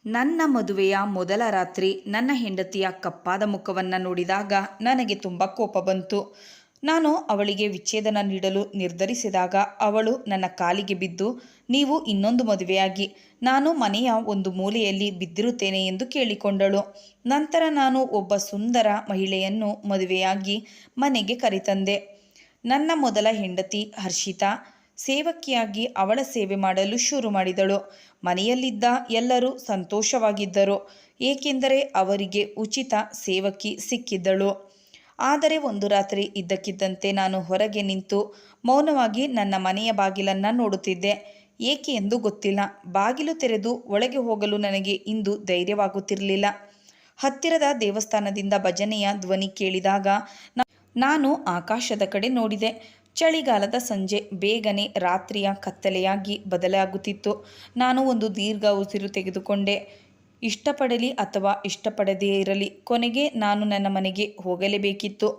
ನನ್ನ ಮದುವೆಯ ಮೊದಲ ರಾತ್ರಿ ನನ್ನ ಹೆಂಡತಿಯ ಕಪ್ಪಾದ ಮುಖವನ್ನು ನೋಡಿದಾಗ ನನಗೆ ತುಂಬ ಕೋಪ ಬಂತು. ನಾನು ಅವಳಿಗೆ ವಿಚ್ಛೇದನ ನೀಡಲು ನಿರ್ಧರಿಸಿದಾಗ ಅವಳು ನನ್ನ ಕಾಲಿಗೆ ಬಿದ್ದು, ನೀವು ಇನ್ನೊಂದು ಮದುವೆಯಾಗಿ ನಾನು ಮನೆಯ ಒಂದು ಮೂಲೆಯಲ್ಲಿ ಬಿದ್ದಿರುತ್ತೇನೆ ಎಂದು ಕೇಳಿಕೊಂಡಳು. ನಂತರ ನಾನು ಒಬ್ಬ ಸುಂದರ ಮಹಿಳೆಯನ್ನು ಮದುವೆಯಾಗಿ ಮನೆಗೆ ಕರೆತಂದೆ. ನನ್ನ ಮೊದಲ ಹೆಂಡತಿ ಹರ್ಷಿತಾ ಸೇವಕಿಯಾಗಿ ಅವಳ ಸೇವೆ ಮಾಡಲು ಶುರು ಮಾಡಿದಳು. ಮನೆಯಲ್ಲಿದ್ದ ಎಲ್ಲರೂ ಸಂತೋಷವಾಗಿದ್ದರು, ಏಕೆಂದರೆ ಅವರಿಗೆ ಉಚಿತ ಸೇವಕಿ ಸಿಕ್ಕಿದ್ದಳು. ಆದರೆ ಒಂದು ರಾತ್ರಿ ಇದ್ದಕ್ಕಿದ್ದಂತೆ ನಾನು ಹೊರಗೆ ನಿಂತು ಮೌನವಾಗಿ ನನ್ನ ಮನೆಯ ಬಾಗಿಲನ್ನು ನೋಡುತ್ತಿದ್ದೆ. ಏಕೆ ಎಂದು ಗೊತ್ತಿಲ್ಲ, ಬಾಗಿಲು ತೆರೆದು ಒಳಗೆ ಹೋಗಲು ನನಗೆ ಇಂದು ಧೈರ್ಯವಾಗುತ್ತಿರಲಿಲ್ಲ. ಹತ್ತಿರದ ದೇವಸ್ಥಾನದಿಂದ ಭಜನೆಯ ಧ್ವನಿ ಕೇಳಿದಾಗ ನಾನು ಆಕಾಶದ ಕಡೆ ನೋಡಿದೆ. ಚಳಿಗಾಲದ ಸಂಜೆ ಬೇಗನೆ ರಾತ್ರಿಯ ಕತ್ತಲೆಯಾಗಿ ಬದಲಾಗುತ್ತಿತ್ತು. ನಾನು ಒಂದು ದೀರ್ಘ ಉಸಿರು ತೆಗೆದುಕೊಂಡೆ. ಇಷ್ಟಪಡಲಿ ಅಥವಾ ಇಷ್ಟಪಡದೇ ಇರಲಿ, ಕೊನೆಗೆ ನಾನು ನನ್ನ ಮನೆಗೆ ಹೋಗಲೇಬೇಕಿತ್ತು.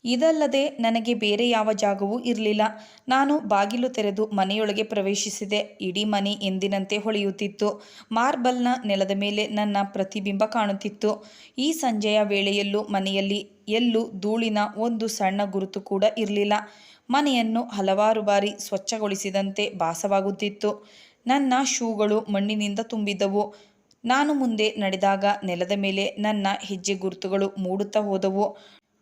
ಇದಲ್ಲದೆ ನನಗೆ ಬೇರೆ ಯಾವ ಜಾಗವೂ ಇರಲಿಲ್ಲ. ನಾನು ಬಾಗಿಲು ತೆರೆದು ಮನೆಯೊಳಗೆ ಪ್ರವೇಶಿಸಿದೆ. ಇಡೀ ಮನೆ ಎಂದಿನಂತೆ ಹೊಳೆಯುತ್ತಿತ್ತು. ಮಾರ್ಬಲ್ನ ನೆಲದ ಮೇಲೆ ನನ್ನ ಪ್ರತಿಬಿಂಬ ಕಾಣುತ್ತಿತ್ತು. ಈ ಸಂಜೆಯ ವೇಳೆಯಲ್ಲೂ ಮನೆಯಲ್ಲಿ ಎಲ್ಲೂ ಧೂಳಿನ ಒಂದು ಸಣ್ಣ ಗುರುತು ಕೂಡ ಇರಲಿಲ್ಲ. ಮನೆಯನ್ನು ಹಲವಾರು ಬಾರಿ ಸ್ವಚ್ಛಗೊಳಿಸಿದಂತೆ ಭಾಸವಾಗುತ್ತಿತ್ತು. ನನ್ನ ಶೂಗಳು ಮಣ್ಣಿನಿಂದ ತುಂಬಿದ್ದವು. ನಾನು ಮುಂದೆ ನಡೆದಾಗ ನೆಲದ ಮೇಲೆ ನನ್ನ ಹೆಜ್ಜೆ ಗುರುತುಗಳು ಮೂಡುತ್ತಾ ಹೋದವು.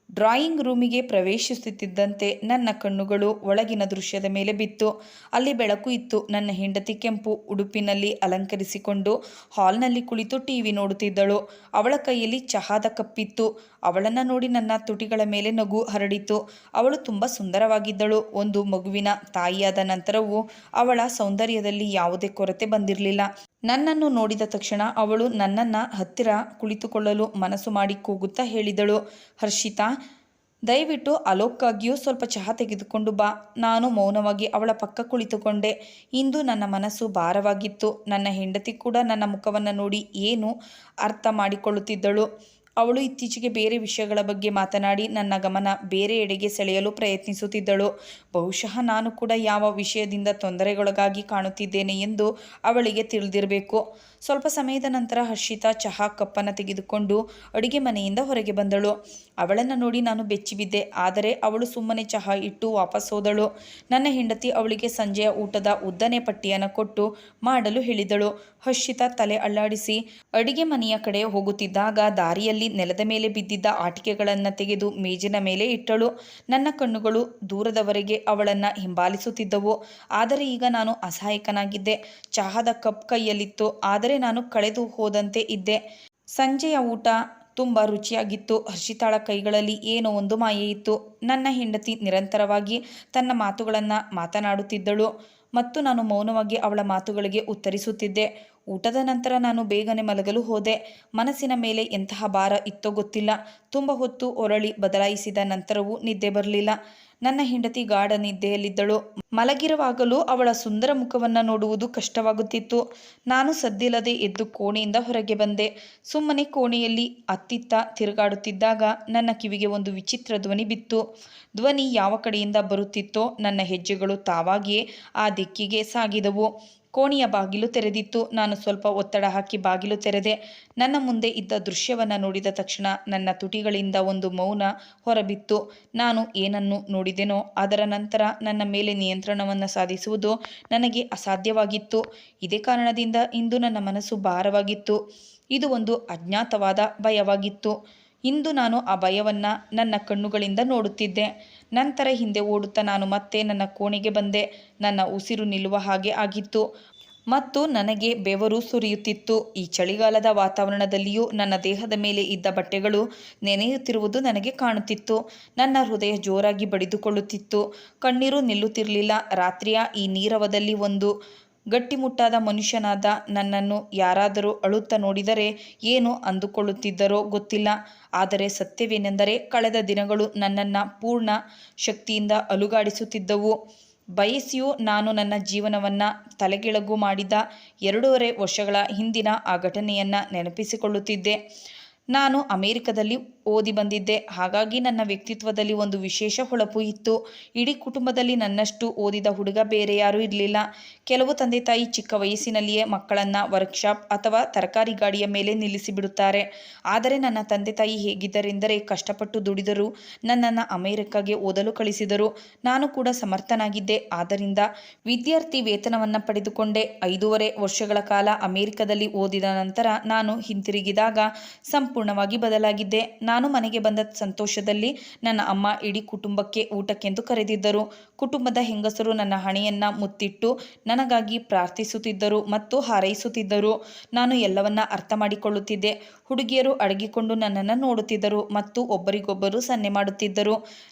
ಡ್ರಾಯಿಂಗ್ ರೂಮಿಗೆ ಪ್ರವೇಶಿಸುತ್ತಿದ್ದಂತೆ ನನ್ನ ಕಣ್ಣುಗಳು ಒಳಗಿನ ದೃಶ್ಯದ ಮೇಲೆ ಬಿತ್ತು. ಅಲ್ಲಿ ಬೆಳಕು ಇತ್ತು. ನನ್ನ ಹೆಂಡತಿ ಕೆಂಪು ಉಡುಪಿನಲ್ಲಿ ಅಲಂಕರಿಸಿಕೊಂಡು ಹಾಲ್ನಲ್ಲಿ ಕುಳಿತು ಟಿವಿ ನೋಡುತ್ತಿದ್ದಳು. ಅವಳ ಕೈಯಲ್ಲಿ ಚಹಾದ ಕಪ್ಪಿತ್ತು. ಅವಳನ್ನು ನೋಡಿ ನನ್ನ ತುಟಿಗಳ ಮೇಲೆ ನಗು ಹರಡಿತು. ಅವಳು ತುಂಬ ಸುಂದರವಾಗಿದ್ದಳು. ಒಂದು ಮಗುವಿನ ತಾಯಿಯಾದ ನಂತರವೂ ಅವಳ ಸೌಂದರ್ಯದಲ್ಲಿ ಯಾವುದೇ ಕೊರತೆ ಬಂದಿರಲಿಲ್ಲ. ನನ್ನನ್ನು ನೋಡಿದ ತಕ್ಷಣ ಅವಳು ನನ್ನನ್ನು ಹತ್ತಿರ ಕುಳಿತುಕೊಳ್ಳಲು ಮನಸ್ಸು ಮಾಡಿ ಕೂಗುತ್ತಾ ಹೇಳಿದಳು, ಹರ್ಷಿತಾ, ದಯವಿಟ್ಟು ಅಲೋಕ್ಕಾಗಿಯೂ ಸ್ವಲ್ಪ ಚಹಾ ತೆಗೆದುಕೊಂಡು ಬಾ. ನಾನು ಮೌನವಾಗಿ ಅವಳ ಪಕ್ಕ ಕುಳಿತುಕೊಂಡೆ. ಇಂದು ನನ್ನ ಮನಸ್ಸು ಭಾರವಾಗಿತ್ತು. ನನ್ನ ಹೆಂಡತಿ ಕೂಡ ನನ್ನ ಮುಖವನ್ನು ನೋಡಿ ಏನು ಅರ್ಥ ಮಾಡಿಕೊಳ್ಳುತ್ತಿದ್ದಳು. ಅವಳು ಇತ್ತೀಚೆಗೆ ಬೇರೆ ವಿಷಯಗಳ ಬಗ್ಗೆ ಮಾತನಾಡಿ ನನ್ನ ಗಮನ ಬೇರೆಯೆಡೆಗೆ ಸೆಳೆಯಲು ಪ್ರಯತ್ನಿಸುತ್ತಿದ್ದಳು. ಬಹುಶಃ ನಾನು ಕೂಡ ಯಾವ ವಿಷಯದಿಂದ ತೊಂದರೆಗೊಳಗಾಗಿ ಕಾಣುತ್ತಿದ್ದೇನೆ ಎಂದು ಅವಳಿಗೆ ತಿಳಿದಿರಬೇಕು. ಸ್ವಲ್ಪ ಸಮಯದ ನಂತರ ಹರ್ಷಿತಾ ಚಹಾ ಕಪ್ಪನ್ನು ತೆಗೆದುಕೊಂಡು ಅಡುಗೆ ಮನೆಯಿಂದ ಹೊರಗೆ ಬಂದಳು. ಅವಳನ್ನು ನೋಡಿ ನಾನು ಬೆಚ್ಚಿಬಿದ್ದೆ. ಆದರೆ ಅವಳು ಸುಮ್ಮನೆ ಚಹಾ ಇಟ್ಟು ವಾಪಸ್ ಹೋದಳು. ನನ್ನ ಹೆಂಡತಿ ಅವಳಿಗೆ ಸಂಜೆಯ ಊಟದ ಉದ್ದನೆ ಪಟ್ಟಿಯನ್ನು ಕೊಟ್ಟು ಮಾಡಲು ಹೇಳಿದಳು. ಹರ್ಷಿತಾ ತಲೆ ಅಲ್ಲಾಡಿಸಿ ಅಡುಗೆ ಮನೆಯ ಕಡೆ ಹೋಗುತ್ತಿದ್ದಾಗ ದಾರಿಯಲ್ಲಿ ನೆಲದ ಮೇಲೆ ಬಿದ್ದಿದ್ದ ಆಟಿಕೆಗಳನ್ನು ತೆಗೆದು ಮೇಜಿನ ಮೇಲೆ ಇಟ್ಟಳು. ನನ್ನ ಕಣ್ಣುಗಳು ದೂರದವರೆಗೆ ಅವಳನ್ನು ಹಿಂಬಾಲಿಸುತ್ತಿದ್ದವು. ಆದರೆ ಈಗ ನಾನು ಅಸಹಾಯಕನಾಗಿದ್ದೆ. ಚಹಾದ ಕಪ್ ಕೈಯಲ್ಲಿತ್ತು, ಆದರೆ ನಾನು ಕಳೆದು ಹೋದಂತೆ ಇದ್ದೆ. ಸಂಜೆಯ ಊಟ ತುಂಬ ರುಚಿಯಾಗಿತ್ತು. ಹರ್ಷಿತಾಳ ಕೈಗಳಲ್ಲಿ ಏನೋ ಒಂದು ಮಾಯೆ ಇತ್ತು. ನನ್ನ ಹೆಂಡತಿ ನಿರಂತರವಾಗಿ ತನ್ನ ಮಾತುಗಳನ್ನು ಮಾತನಾಡುತ್ತಿದ್ದಳು ಮತ್ತು ನಾನು ಮೌನವಾಗಿ ಅವಳ ಮಾತುಗಳಿಗೆ ಉತ್ತರಿಸುತ್ತಿದ್ದೆ. ಊಟದ ನಂತರ ನಾನು ಬೇಗನೆ ಮಲಗಲು ಹೋದೆ. ಮನಸ್ಸಿನ ಮೇಲೆ ಎಂತಹ ಭಾರ ಇತ್ತೋ ಗೊತ್ತಿಲ್ಲ. ತುಂಬ ಹೊತ್ತು ಹೊರಳಿ ಬದಲಾಯಿಸಿದ ನಂತರವೂ ನಿದ್ದೆ ಬರಲಿಲ್ಲ. ನನ್ನ ಹೆಂಡತಿ ಗಾಢ ನಿದ್ದೆಯಲ್ಲಿದ್ದಳು. ಮಲಗಿರುವಾಗಲೂ ಅವಳ ಸುಂದರ ಮುಖವನ್ನು ನೋಡುವುದು ಕಷ್ಟವಾಗುತ್ತಿತ್ತು. ನಾನು ಸದ್ದಿಲ್ಲದೆ ಎದ್ದು ಕೋಣೆಯಿಂದ ಹೊರಗೆ ಬಂದೆ. ಸುಮ್ಮನೆ ಕೋಣೆಯಲ್ಲಿ ಅತ್ತಿತ್ತ ತಿರುಗಾಡುತ್ತಿದ್ದಾಗ ನನ್ನ ಕಿವಿಗೆ ಒಂದು ವಿಚಿತ್ರ ಧ್ವನಿ ಬಿತ್ತು. ಧ್ವನಿ ಯಾವ ಕಡೆಯಿಂದ ಬರುತ್ತಿತ್ತೋ ನನ್ನ ಹೆಜ್ಜೆಗಳು ತಾವಾಗಿಯೇ ಆ ದಿಕ್ಕಿಗೆ ಸಾಗಿದವು. ಕೋಣೆಯ ಬಾಗಿಲು ತೆರೆದಿತ್ತು. ನಾನು ಸ್ವಲ್ಪ ಒತ್ತಡ ಹಾಕಿ ಬಾಗಿಲು ತೆರೆದೆ. ನನ್ನ ಮುಂದೆ ಇದ್ದ ದೃಶ್ಯವನ್ನು ನೋಡಿದ ತಕ್ಷಣ ನನ್ನ ತುಟಿಗಳಿಂದ ಒಂದು ಮೌನ ಹೊರಬಿತ್ತು. ನಾನು ಏನನ್ನು ನೋಡಿದೆನೋ ಅದರ ನಂತರ ನನ್ನ ಮೇಲೆ ನಿಯಂತ್ರಣವನ್ನು ಸಾಧಿಸುವುದು ನನಗೆ ಅಸಾಧ್ಯವಾಗಿತ್ತು. ಇದೇ ಕಾರಣದಿಂದ ಇಂದು ನನ್ನ ಮನಸ್ಸು ಭಾರವಾಗಿತ್ತು. ಇದು ಒಂದು ಅಜ್ಞಾತವಾದ ಭಯವಾಗಿತ್ತು. ಇಂದು ನಾನು ಆ ಭಯವನ್ನು ನನ್ನ ಕಣ್ಣುಗಳಿಂದ ನೋಡುತ್ತಿದ್ದೆ. ನಂತರ ಹಿಂದೆ ಓಡುತ್ತಾ ನಾನು ಮತ್ತೆ ನನ್ನ ಕೋಣೆಗೆ ಬಂದೆ. ನನ್ನ ಉಸಿರು ನಿಲ್ಲುವ ಹಾಗೆ ಆಗಿತ್ತು ಮತ್ತು ನನಗೆ ಬೆವರು ಸುರಿಯುತ್ತಿತ್ತು. ಈ ಚಳಿಗಾಲದ ವಾತಾವರಣದಲ್ಲಿಯೂ ನನ್ನ ದೇಹದ ಮೇಲೆ ಇದ್ದ ಬಟ್ಟೆಗಳು ನೆನೆಯುತ್ತಿರುವುದು ನನಗೆ ಕಾಣುತ್ತಿತ್ತು. ನನ್ನ ಹೃದಯ ಜೋರಾಗಿ ಬಡಿದುಕೊಳ್ಳುತ್ತಿತ್ತು. ಕಣ್ಣೀರು ನಿಲ್ಲುತ್ತಿರಲಿಲ್ಲ. ರಾತ್ರಿಯ ಈ ನೀರವದಲ್ಲಿ ಒಂದು ಗಟ್ಟಿಮುಟ್ಟಾದ ಮನುಷ್ಯನಾದ ನನ್ನನ್ನು ಯಾರಾದರೂ ಅಳುತ್ತಾ ನೋಡಿದರೆ ಏನು ಅಂದುಕೊಳ್ಳುತ್ತಿದ್ದರೋ ಗೊತ್ತಿಲ್ಲ. ಆದರೆ ಸತ್ಯವೇನೆಂದರೆ ಕಳೆದ ದಿನಗಳು ನನ್ನನ್ನು ಪೂರ್ಣ ಶಕ್ತಿಯಿಂದ ಅಲುಗಾಡಿಸುತ್ತಿದ್ದವು. ಬಯಸಿಯೂ ನಾನು ನನ್ನ ಜೀವನವನ್ನು ತಲೆಗೆಳಗು ಮಾಡಿದ 2.5 ವರ್ಷಗಳ ಹಿಂದಿನ ಆ ಘಟನೆಯನ್ನು ನೆನಪಿಸಿಕೊಳ್ಳುತ್ತಿದ್ದೆ. ನಾನು ಅಮೆರಿಕದಲ್ಲಿ ಓದಿ ಬಂದಿದ್ದೆ. ಹಾಗಾಗಿ ನನ್ನ ವ್ಯಕ್ತಿತ್ವದಲ್ಲಿ ಒಂದು ವಿಶೇಷ ಹೊಳಪು ಇತ್ತು. ಇಡೀ ಕುಟುಂಬದಲ್ಲಿ ನನ್ನಷ್ಟು ಓದಿದ ಹುಡುಗ ಬೇರೆ ಯಾರೂ ಇರಲಿಲ್ಲ. ಕೆಲವು ತಂದೆ ತಾಯಿ ಚಿಕ್ಕ ವಯಸ್ಸಿನಲ್ಲಿಯೇ ಮಕ್ಕಳನ್ನು ವರ್ಕ್ಶಾಪ್ ಅಥವಾ ತರಕಾರಿ ಗಾಡಿಯ ಮೇಲೆ ನಿಲ್ಲಿಸಿಬಿಡುತ್ತಾರೆ. ಆದರೆ ನನ್ನ ತಂದೆ ತಾಯಿ ಹೇಗಿದ್ದರೆಂದರೆ ಕಷ್ಟಪಟ್ಟು ದುಡಿದರು ನನ್ನನ್ನು ಅಮೆರಿಕಾಗೆ ಓದಲು ಕಳಿಸಿದರು. ನಾನು ಕೂಡ ಸಮರ್ಥನಾಗಿದ್ದೆ. ಆದ್ದರಿಂದ ವಿದ್ಯಾರ್ಥಿ ವೇತನವನ್ನು ಪಡೆದುಕೊಂಡೆ. 5.5 ವರ್ಷಗಳ ಕಾಲ ಅಮೆರಿಕದಲ್ಲಿ ಓದಿದ ನಂತರ ನಾನು ಹಿಂತಿರುಗಿದಾಗ ಸಂಪೂರ್ಣವಾಗಿ ಬದಲಾಗಿದ್ದೆ. ನಾನು ಮನೆಗೆ ಬಂದ ಸಂತೋಷದಲ್ಲಿ ನನ್ನ ಅಮ್ಮ ಇಡೀ ಕುಟುಂಬಕ್ಕೆ ಊಟಕ್ಕೆಂದು ಕರೆದಿದ್ದರು. ಕುಟುಂಬದ ಹೆಂಗಸರು ನನ್ನ ಹಣೆಯನ್ನ ಮುತ್ತಿಟ್ಟು ನನಗಾಗಿ ಪ್ರಾರ್ಥಿಸುತ್ತಿದ್ದರು ಮತ್ತು ಹಾರೈಸುತ್ತಿದ್ದರು. ನಾನು ಎಲ್ಲವನ್ನ ಅರ್ಥ ಮಾಡಿಕೊಳ್ಳುತ್ತಿದ್ದೆ. ಹುಡುಗಿಯರು ಅಡಗಿಕೊಂಡು ನನ್ನನ್ನು ನೋಡುತ್ತಿದ್ದರು ಮತ್ತು ಒಬ್ಬರಿಗೊಬ್ಬರು ಸನ್ನೆ ಮಾಡುತ್ತಿದ್ದರು.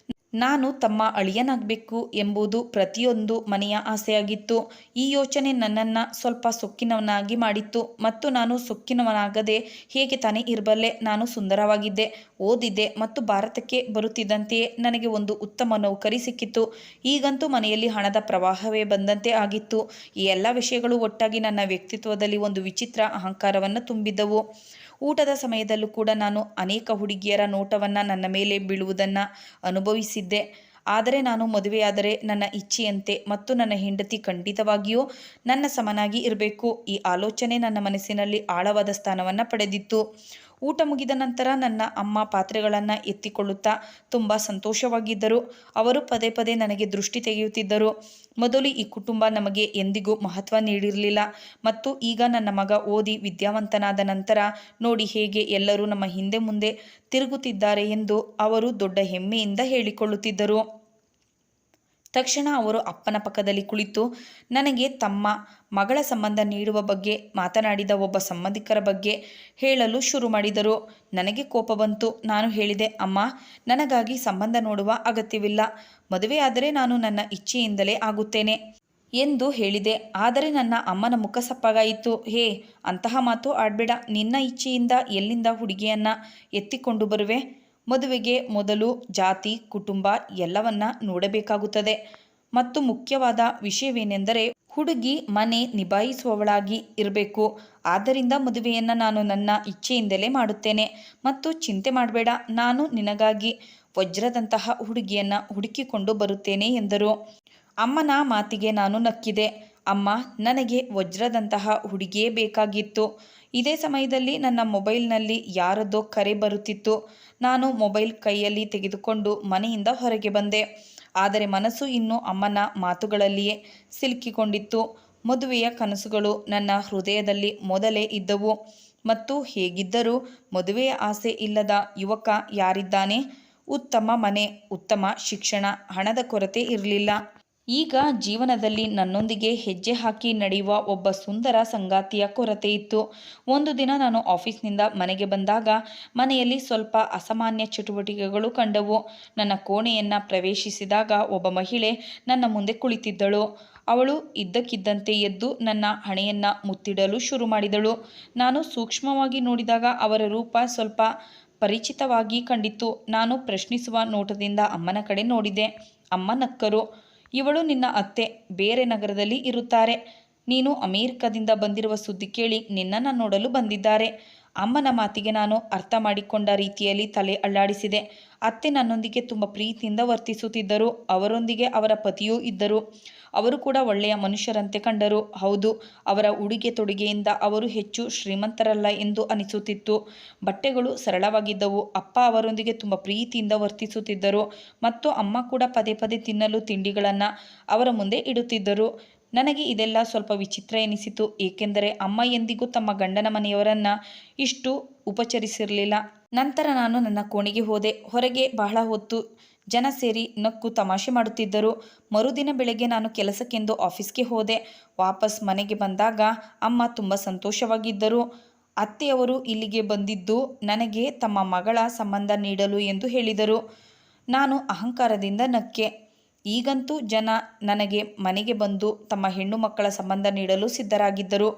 ನಾನು ತಮ್ಮ ಅಳಿಯನಾಗಬೇಕು ಎಂಬುದು ಪ್ರತಿಯೊಂದು ಮನೆಯ ಆಸೆಯಾಗಿತ್ತು. ಈ ಯೋಚನೆ ನನ್ನನ್ನು ಸ್ವಲ್ಪ ಸೊಕ್ಕಿನವನಾಗಿ ಮಾಡಿತ್ತು ಮತ್ತು ನಾನು ಸೊಕ್ಕಿನವನಾಗದೆ ಹೇಗೆ ತಾನೇ ಇರಬಲ್ಲೆ. ನಾನು ಸುಂದರವಾಗಿದ್ದೆ, ಓದಿದ್ದೆ ಮತ್ತು ಭಾರತಕ್ಕೆ ಬರುತ್ತಿದ್ದಂತೆಯೇ ನನಗೆ ಒಂದು ಉತ್ತಮ ನೌಕರಿ ಸಿಕ್ಕಿತ್ತು. ಈಗಂತೂ ಮನೆಯಲ್ಲಿ ಹಣದ ಪ್ರವಾಹವೇ ಬಂದಂತೆ ಆಗಿತ್ತು. ಈ ಎಲ್ಲ ವಿಷಯಗಳು ಒಟ್ಟಾಗಿ ನನ್ನ ವ್ಯಕ್ತಿತ್ವದಲ್ಲಿ ಒಂದು ವಿಚಿತ್ರ ಅಹಂಕಾರವನ್ನು ತುಂಬಿದ್ದವು. ಊಟದ ಸಮಯದಲ್ಲೂ ಕೂಡ ನಾನು ಅನೇಕ ಹುಡುಗಿಯರ ನೋಟವನ್ನು ನನ್ನ ಮೇಲೆ ಬೀಳುವುದನ್ನು ಅನುಭವಿಸಿದ್ದೆ. ಆದರೆ ನಾನು ಮದುವೆಯಾದರೆ ನನ್ನ ಇಚ್ಛೆಯಂತೆ ಮತ್ತು ನನ್ನ ಹೆಂಡತಿ ಖಂಡಿತವಾಗಿಯೂ ನನ್ನ ಸಮನಾಗಿ ಇರಬೇಕು. ಈ ಆಲೋಚನೆ ನನ್ನ ಮನಸ್ಸಿನಲ್ಲಿ ಆಳವಾದ ಸ್ಥಾನವನ್ನು ಪಡೆದಿತ್ತು. ಊಟ ಮುಗಿದ ನಂತರ ನನ್ನ ಅಮ್ಮ ಪಾತ್ರೆಗಳನ್ನು ಎತ್ತಿಕೊಳ್ಳುತ್ತಾ ತುಂಬ ಸಂತೋಷವಾಗಿದ್ದರು. ಅವರು ಪದೇ ಪದೇ ನನಗೆ ದೃಷ್ಟಿ ತೆಗೆಯುತ್ತಿದ್ದರು. ಮೊದಲು ಈ ಕುಟುಂಬ ನಮಗೆ ಎಂದಿಗೂ ಮಹತ್ವ ನೀಡಿರಲಿಲ್ಲ ಮತ್ತು ಈಗ ನನ್ನ ಮಗ ಓದಿ ವಿದ್ಯಾವಂತನಾದ ನಂತರ ನೋಡಿ ಹೇಗೆ ಎಲ್ಲರೂ ನಮ್ಮ ಹಿಂದೆ ಮುಂದೆ ತಿರುಗುತ್ತಿದ್ದಾರೆ ಎಂದು ಅವರು ದೊಡ್ಡ ಹೆಮ್ಮೆಯಿಂದ ಹೇಳಿಕೊಳ್ಳುತ್ತಿದ್ದರು. ತಕ್ಷಣ ಅವರು ಅಪ್ಪನ ಪಕ್ಕದಲ್ಲಿ ಕುಳಿತು ನನಗೆ ತಮ್ಮ ಮಗಳ ಸಂಬಂಧ ನೀಡುವ ಬಗ್ಗೆ ಮಾತನಾಡಿದ ಒಬ್ಬ ಸಂಬಂಧಿಕರ ಬಗ್ಗೆ ಹೇಳಲು ಶುರು ಮಾಡಿದರು. ನನಗೆ ಕೋಪ ಬಂತು. ನಾನು ಹೇಳಿದೆ, ಅಮ್ಮ, ನನಗಾಗಿ ಸಂಬಂಧ ನೋಡುವ ಅಗತ್ಯವಿಲ್ಲ. ಮದುವೆಯಾದರೆ ನಾನು ನನ್ನ ಇಚ್ಛೆಯಿಂದಲೇ ಆಗುತ್ತೇನೆ ಎಂದು ಹೇಳಿದೆ. ಆದರೆ ನನ್ನ ಅಮ್ಮನ ಮುಖ ಸಪ್ಪಗಾಯಿತು. ಹೇ, ಅಂತಹ ಮಾತು ಆಡಬೇಡ. ನಿನ್ನ ಇಚ್ಛೆಯಿಂದ ಎಲ್ಲಿಂದ ಹುಡುಗಿಯನ್ನು ಎತ್ತಿಕೊಂಡು ಬರುವೆ? ಮದುವೆಗೆ ಮೊದಲು ಜಾತಿ, ಕುಟುಂಬ ಎಲ್ಲವನ್ನ ನೋಡಬೇಕಾಗುತ್ತದೆ ಮತ್ತು ಮುಖ್ಯವಾದ ವಿಷಯವೇನೆಂದರೆ ಹುಡುಗಿ ಮನೆ ನಿಭಾಯಿಸುವವಳಾಗಿ ಇರಬೇಕು. ಆದ್ದರಿಂದ ಮದುವೆಯನ್ನು ನಾನು ನನ್ನ ಇಚ್ಛೆಯಿಂದಲೇ ಮಾಡುತ್ತೇನೆ ಮತ್ತು ಚಿಂತೆ ಮಾಡಬೇಡ. ನಾನು ನಿನಗಾಗಿ ವಜ್ರದಂತಹ ಹುಡುಗಿಯನ್ನು ಹುಡುಕಿಕೊಂಡು ಬರುತ್ತೇನೆ ಎಂದರು. ಅಮ್ಮನ ಮಾತಿಗೆ ನಾನು ನಕ್ಕಿದೆ. ಅಮ್ಮ, ನನಗೆ ವಜ್ರದಂತಹ ಹುಡುಗಿಯೇ ಬೇಕಾಗಿತ್ತು. ಇದೇ ಸಮಯದಲ್ಲಿ ನನ್ನ ಮೊಬೈಲ್ನಲ್ಲಿ ಯಾರದ್ದೋ ಕರೆ ಬರುತ್ತಿತ್ತು. ನಾನು ಮೊಬೈಲ್ ಕೈಯಲ್ಲಿ ತೆಗೆದುಕೊಂಡು ಮನೆಯಿಂದ ಹೊರಗೆ ಬಂದೆ. ಆದರೆ ಮನಸ್ಸು ಇನ್ನೂ ಅಮ್ಮನ ಮಾತುಗಳಲ್ಲಿಯೇ ಸಿಲುಕಿಕೊಂಡಿತ್ತು. ಮದುವೆಯ ಕನಸುಗಳು ನನ್ನ ಹೃದಯದಲ್ಲಿ ಮೊದಲೇ ಇದ್ದವು ಮತ್ತು ಹೇಗಿದ್ದರೂ ಮದುವೆಯ ಆಸೆ ಇಲ್ಲದ ಯುವಕ ಯಾರಿದ್ದಾನೆ? ಉತ್ತಮ ಮನೆ, ಉತ್ತಮ ಶಿಕ್ಷಣ, ಹಣದ ಕೊರತೆ ಇರಲಿಲ್ಲ. ಈಗ ಜೀವನದಲ್ಲಿ ನನ್ನೊಂದಿಗೆ ಹೆಜ್ಜೆ ಹಾಕಿ ನಡೆಯುವ ಒಬ್ಬ ಸುಂದರ ಸಂಗಾತಿಯ ಕೊರತೆ ಇತ್ತು. ಒಂದು ದಿನ ನಾನು ಆಫೀಸ್ನಿಂದ ಮನೆಗೆ ಬಂದಾಗ ಮನೆಯಲ್ಲಿ ಸ್ವಲ್ಪ ಅಸಾಮಾನ್ಯ ಚಟುವಟಿಕೆಗಳು ಕಂಡವು. ನನ್ನ ಕೋಣೆಯನ್ನು ಪ್ರವೇಶಿಸಿದಾಗ ಒಬ್ಬ ಮಹಿಳೆ ನನ್ನ ಮುಂದೆ ಕುಳಿತಿದ್ದಳು. ಅವಳು ಇದ್ದಕ್ಕಿದ್ದಂತೆ ಎದ್ದು ನನ್ನ ಹಣೆಯನ್ನು ಮುತ್ತಿಡಲು ಶುರು ಮಾಡಿದಳು. ನಾನು ಸೂಕ್ಷ್ಮವಾಗಿ ನೋಡಿದಾಗ ಅವರ ರೂಪ ಸ್ವಲ್ಪ ಪರಿಚಿತವಾಗಿ ಕಂಡಿತು. ನಾನು ಪ್ರಶ್ನಿಸುವ ನೋಟದಿಂದ ಅಮ್ಮನ ಕಡೆ ನೋಡಿದೆ. ಅಮ್ಮ ನಕ್ಕರು. ಇವಳು ನಿನ್ನ ಅತ್ತೆ, ಬೇರೆ ನಗರದಲ್ಲಿ ಇರುತ್ತಾರೆ. ನೀನು ಅಮೆರಿಕದಿಂದ ಬಂದಿರುವ ಸುದ್ದಿ ಕೇಳಿ ನಿನ್ನನ್ನು ನೋಡಲು ಬಂದಿದ್ದಾರೆ. ಅಮ್ಮನ ಮಾತಿಗೆ ನಾನು ಅರ್ಥ ಮಾಡಿಕೊಂಡ ರೀತಿಯಲ್ಲಿ ತಲೆ ಅಲ್ಲಾಡಿಸಿದೆ. ಅತ್ತೆ ನನ್ನೊಂದಿಗೆ ತುಂಬ ಪ್ರೀತಿಯಿಂದ ವರ್ತಿಸುತ್ತಿದ್ದರು. ಅವರೊಂದಿಗೆ ಅವರ ಪತಿಯೂ ಇದ್ದರು. ಅವರು ಕೂಡ ಒಳ್ಳೆಯ ಮನುಷ್ಯರಂತೆ ಕಂಡರು. ಹೌದು, ಅವರ ಉಡುಗೆ ತೊಡುಗೆಯಿಂದ ಅವರು ಹೆಚ್ಚು ಶ್ರೀಮಂತರಲ್ಲ ಎಂದು ಅನಿಸುತ್ತಿತ್ತು. ಬಟ್ಟೆಗಳು ಸರಳವಾಗಿದ್ದವು. ಅಪ್ಪ ಅವರೊಂದಿಗೆ ತುಂಬ ಪ್ರೀತಿಯಿಂದ ವರ್ತಿಸುತ್ತಿದ್ದರು ಮತ್ತು ಅಮ್ಮ ಕೂಡ ಪದೇ ಪದೇ ತಿನ್ನಲು ತಿಂಡಿಗಳನ್ನು ಅವರ ಮುಂದೆ ಇಡುತ್ತಿದ್ದರು. ನನಗೆ ಇದೆಲ್ಲ ಸ್ವಲ್ಪ ವಿಚಿತ್ರ ಎನಿಸಿತು, ಏಕೆಂದರೆ ಅಮ್ಮ ಎಂದಿಗೂ ತಮ್ಮ ಗಂಡನ ಮನೆಯವರನ್ನು ಇಷ್ಟು ಉಪಚರಿಸಿರಲಿಲ್ಲ. ನಂತರ ನಾನು ನನ್ನ ಕೋಣೆಗೆ ಹೋದೆ. ಹೊರಗೆ ಬಹಳ ಹೊತ್ತು ಜನ ಸೇರಿ ನಕ್ಕು ತಮಾಷೆ ಮಾಡುತ್ತಿದ್ದರು. ಮರುದಿನ ಬೆಳಗ್ಗೆ ನಾನು ಕೆಲಸಕ್ಕೆಂದು ಆಫೀಸ್ಗೆ ಹೋದೆ. ವಾಪಸ್ ಮನೆಗೆ ಬಂದಾಗ ಅಮ್ಮ ತುಂಬ ಸಂತೋಷವಾಗಿದ್ದರು. ಅತ್ತೆಯವರು ಇಲ್ಲಿಗೆ ಬಂದಿದ್ದು ನನಗೆ ತಮ್ಮ ಮಗಳ ಸಂಬಂಧ ನೀಡಲು ಎಂದು ಹೇಳಿದರು. ನಾನು ಅಹಂಕಾರದಿಂದ ನಕ್ಕೆ. ಈಗಂತೂ ಜನ ನನಗೆ ಮನೆಗೆ ಬಂದು ತಮ್ಮ ಹೆಣ್ಣು ಮಕ್ಕಳ ಸಂಬಂಧ ನೀಡಲು ಸಿದ್ಧರಾಗಿದ್ದರು.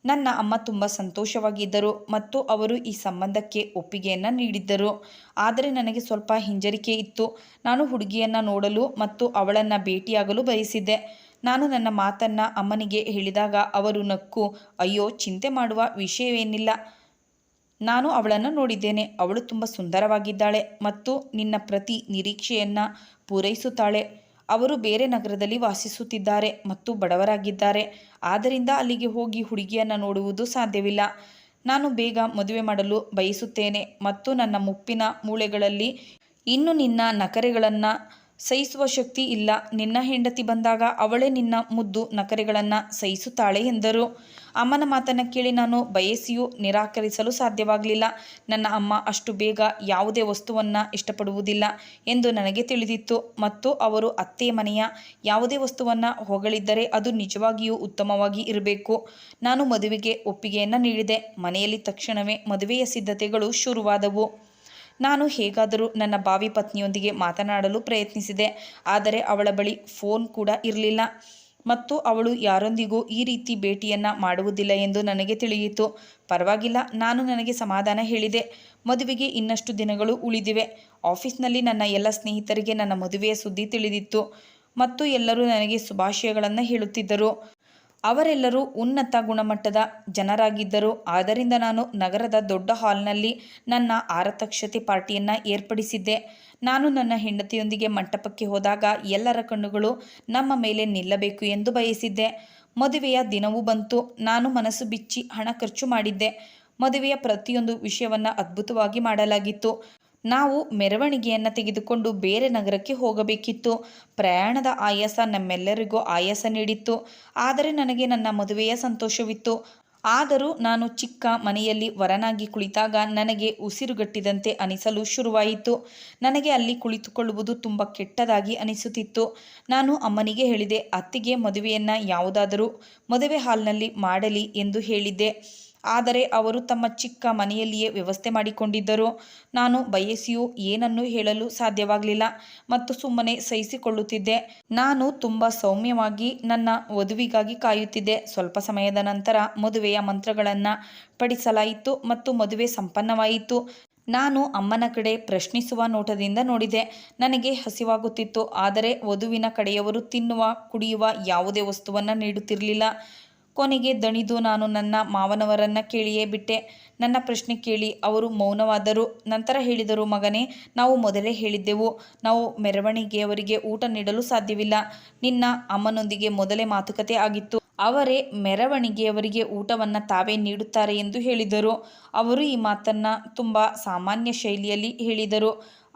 ನನ್ನ ಅಮ್ಮ ತುಂಬ ಸಂತೋಷವಾಗಿದ್ದರು ಮತ್ತು ಅವರು ಈ ಸಂಬಂಧಕ್ಕೆ ಒಪ್ಪಿಗೆಯನ್ನು ನೀಡಿದ್ದರು. ಆದರೆ ನನಗೆ ಸ್ವಲ್ಪ ಹಿಂಜರಿಕೆ ಇತ್ತು. ನಾನು ಹುಡುಗಿಯನ್ನು ನೋಡಲು ಮತ್ತು ಅವಳನ್ನು ಭೇಟಿಯಾಗಲು ಬಯಸಿದ್ದೆ. ನಾನು ನನ್ನ ಮಾತನ್ನು ಅಮ್ಮನಿಗೆ ಹೇಳಿದಾಗ ಅವರು ನಕ್ಕು, ಅಯ್ಯೋ, ಚಿಂತೆ ಮಾಡುವ ವಿಷಯವೇನಿಲ್ಲ, ನಾನು ಅವಳನ್ನು ನೋಡಿದ್ದೇನೆ. ಅವಳು ತುಂಬ ಸುಂದರವಾಗಿದ್ದಾಳೆ ಮತ್ತು ನಿನ್ನ ಪ್ರತಿ ನಿರೀಕ್ಷೆಯನ್ನು ಪೂರೈಸುತ್ತಾಳೆ. ಅವರು ಬೇರೆ ನಗರದಲ್ಲಿ ವಾಸಿಸುತ್ತಿದ್ದಾರೆ ಮತ್ತು ಬಡವರಾಗಿದ್ದಾರೆ. ಆದ್ದರಿಂದ ಅಲ್ಲಿಗೆ ಹೋಗಿ ಹುಡುಗಿಯನ್ನು ನೋಡುವುದು ಸಾಧ್ಯವಿಲ್ಲ. ನಾನು ಬೇಗ ಮದುವೆ ಮಾಡಲು ಬಯಸುತ್ತೇನೆ ಮತ್ತು ನನ್ನ ಮುಪ್ಪಿನ ಮೂಳೆಗಳಲ್ಲಿ ಇನ್ನು ನಿನ್ನ ನಖರೆಗಳನ್ನು ಸಹಿಸುವ ಶಕ್ತಿ ಇಲ್ಲ. ನಿನ್ನ ಹೆಂಡತಿ ಬಂದಾಗ ಅವಳೇ ನಿನ್ನ ಮುದ್ದು ನಖರೆಗಳನ್ನು ಸಹಿಸುತ್ತಾಳೆ ಎಂದರು. ಅಮ್ಮನ ಮಾತನ್ನು ಕೇಳಿ ನಾನು ಬಯಸಿಯೂ ನಿರಾಕರಿಸಲು ಸಾಧ್ಯವಾಗಲಿಲ್ಲ. ನನ್ನ ಅಮ್ಮ ಅಷ್ಟು ಬೇಗ ಯಾವುದೇ ವಸ್ತುವನ್ನು ಇಷ್ಟಪಡುವುದಿಲ್ಲ ಎಂದು ನನಗೆ ತಿಳಿದಿತ್ತು ಮತ್ತು ಅವರು ಅತ್ತೆ ಮನೆಯ ಯಾವುದೇ ವಸ್ತುವನ್ನು ಹೊಗಳಿದ್ದರೆ ಅದು ನಿಜವಾಗಿಯೂ ಉತ್ತಮವಾಗಿ ಇರಬೇಕು. ನಾನು ಮದುವೆಗೆ ಒಪ್ಪಿಗೆಯನ್ನು ನೀಡಿದೆ. ಮನೆಯಲ್ಲಿ ತಕ್ಷಣವೇ ಮದುವೆಯ ಸಿದ್ಧತೆಗಳು ಶುರುವಾದವು. ನಾನು ಹೇಗಾದರೂ ನನ್ನ ಭಾವಿ ಪತ್ನಿಯೊಂದಿಗೆ ಮಾತನಾಡಲು ಪ್ರಯತ್ನಿಸಿದೆ, ಆದರೆ ಅವಳ ಬಳಿ ಫೋನ್ ಕೂಡ ಇರಲಿಲ್ಲ ಮತ್ತು ಅವಳು ಯಾರೊಂದಿಗೂ ಈ ರೀತಿ ಭೇಟಿಯನ್ನು ಮಾಡುವುದಿಲ್ಲ ಎಂದು ನನಗೆ ತಿಳಿಯಿತು. ಪರವಾಗಿಲ್ಲ, ನಾನು ನನಗೆ ಸಮಾಧಾನ ಹೇಳಿದೆ. ಮದುವೆಗೆ ಇನ್ನಷ್ಟು ದಿನಗಳು ಉಳಿದಿವೆ. ಆಫೀಸ್ನಲ್ಲಿ ನನ್ನ ಎಲ್ಲ ಸ್ನೇಹಿತರಿಗೆ ನನ್ನ ಮದುವೆಯ ಸುದ್ದಿ ತಿಳಿದಿತ್ತು ಮತ್ತು ಎಲ್ಲರೂ ನನಗೆ ಶುಭಾಶಯಗಳನ್ನು ಹೇಳುತ್ತಿದ್ದರು. ಅವರೆಲ್ಲರೂ ಉನ್ನತ ಗುಣಮಟ್ಟದ ಜನರಾಗಿದ್ದರು. ಆದ್ದರಿಂದ ನಾನು ನಗರದ ದೊಡ್ಡ ಹಾಲ್ನಲ್ಲಿ ನನ್ನ ಆರತಕ್ಷತೆ ಪಾರ್ಟಿಯನ್ನು ಏರ್ಪಡಿಸಿದ್ದೆ. ನಾನು ನನ್ನ ಹೆಂಡತಿಯೊಂದಿಗೆ ಮಂಟಪಕ್ಕೆ ಹೋದಾಗ ಎಲ್ಲರ ಕಣ್ಣುಗಳು ನಮ್ಮ ಮೇಲೆ ನಿಲ್ಲಬೇಕು ಎಂದು ಬಯಸಿದ್ದೆ. ಮದುವೆಯ ದಿನವೂ ಬಂತು. ನಾನು ಮನಸ್ಸು ಬಿಚ್ಚಿ ಹಣ ಖರ್ಚು ಮಾಡಿದ್ದೆ. ಮದುವೆಯ ಪ್ರತಿಯೊಂದು ವಿಷಯವನ್ನು ಅದ್ಭುತವಾಗಿ ಮಾಡಲಾಗಿತ್ತು. ನಾವು ಮೆರವಣಿಗೆಯನ್ನು ತೆಗೆದುಕೊಂಡು ಬೇರೆ ನಗರಕ್ಕೆ ಹೋಗಬೇಕಿತ್ತು. ಪ್ರಯಾಣದ ಆಯಾಸ ನಮ್ಮೆಲ್ಲರಿಗೂ ಆಯಾಸ ನೀಡಿತ್ತು, ಆದರೆ ನನಗೆ ನನ್ನ ಮದುವೆಯ ಸಂತೋಷವಿತ್ತು. ಆದರೂ ನಾನು ಚಿಕ್ಕ ಮನೆಯಲ್ಲಿ ವರನಾಗಿ ಕುಳಿತಾಗ ನನಗೆ ಉಸಿರುಗಟ್ಟಿದಂತೆ ಅನಿಸಲು ಶುರುವಾಯಿತು. ನನಗೆ ಅಲ್ಲಿ ಕುಳಿತುಕೊಳ್ಳುವುದು ತುಂಬ ಕೆಟ್ಟದಾಗಿ ಅನಿಸುತ್ತಿತ್ತು. ನಾನು ಅಮ್ಮನಿಗೆ ಹೇಳಿದೆ, ಅತ್ತಿಗೆ ಮದುವೆಯನ್ನು ಯಾವುದಾದರೂ ಮದುವೆ ಹಾಲ್ನಲ್ಲಿ ಮಾಡಲಿ ಎಂದು ಹೇಳಿದ್ದೆ. ಆದರೆ ಅವರು ತಮ್ಮ ಚಿಕ್ಕ ಮನೆಯಲ್ಲಿಯೇ ವ್ಯವಸ್ಥೆ ಮಾಡಿಕೊಂಡಿದ್ದರು. ನಾನು ಬಯಸಿಯೂ ಏನನ್ನೂ ಹೇಳಲು ಸಾಧ್ಯವಾಗಲಿಲ್ಲ ಮತ್ತು ಸುಮ್ಮನೆ ಸಹಿಸಿಕೊಳ್ಳುತ್ತಿದ್ದೆ. ನಾನು ತುಂಬ ಸೌಮ್ಯವಾಗಿ ನನ್ನ ವಧುವಿಗಾಗಿ ಕಾಯುತ್ತಿದ್ದೆ. ಸ್ವಲ್ಪ ಸಮಯದ ನಂತರ ಮದುವೆಯ ಮಂತ್ರಗಳನ್ನು ಪಠಿಸಲಾಯಿತು ಮತ್ತು ಮದುವೆ ಸಂಪನ್ನವಾಯಿತು. ನಾನು ಅಮ್ಮನ ಕಡೆ ಪ್ರಶ್ನಿಸುವ ನೋಟದಿಂದ ನೋಡಿದೆ. ನನಗೆ ಹಸಿವಾಗುತ್ತಿತ್ತು, ಆದರೆ ವಧುವಿನ ಕಡೆಯವರು ತಿನ್ನುವ ಕುಡಿಯುವ ಯಾವುದೇ ವಸ್ತುವನ್ನು ನೀಡುತ್ತಿರಲಿಲ್ಲ. ಕೊನೆಗೆ ದಣಿದು ನಾನು ನನ್ನ ಮಾವನವರನ್ನು ಕೇಳಿಯೇ ಬಿಟ್ಟೆ. ನನ್ನ ಪ್ರಶ್ನೆ ಕೇಳಿ ಅವರು ಮೌನವಾದರು. ನಂತರ ಹೇಳಿದರು, ಮಗನೇ, ನಾವು ಮೊದಲೇ ಹೇಳಿದ್ದೆವು, ನಾವು ಮೆರವಣಿಗೆಯವರಿಗೆ ಊಟ ನೀಡಲು ಸಾಧ್ಯವಿಲ್ಲ. ನಿನ್ನ ಅಮ್ಮನೊಂದಿಗೆ ಮೊದಲೇ ಮಾತುಕತೆ ಆಗಿತ್ತು. ಅವರೇ ಮೆರವಣಿಗೆಯವರಿಗೆ ಊಟವನ್ನು ತಾವೇ ನೀಡುತ್ತಾರೆ ಎಂದು ಹೇಳಿದರು. ಅವರು ಈ ಮಾತನ್ನು ತುಂಬ ಸಾಮಾನ್ಯ ಶೈಲಿಯಲ್ಲಿ ಹೇಳಿದರು,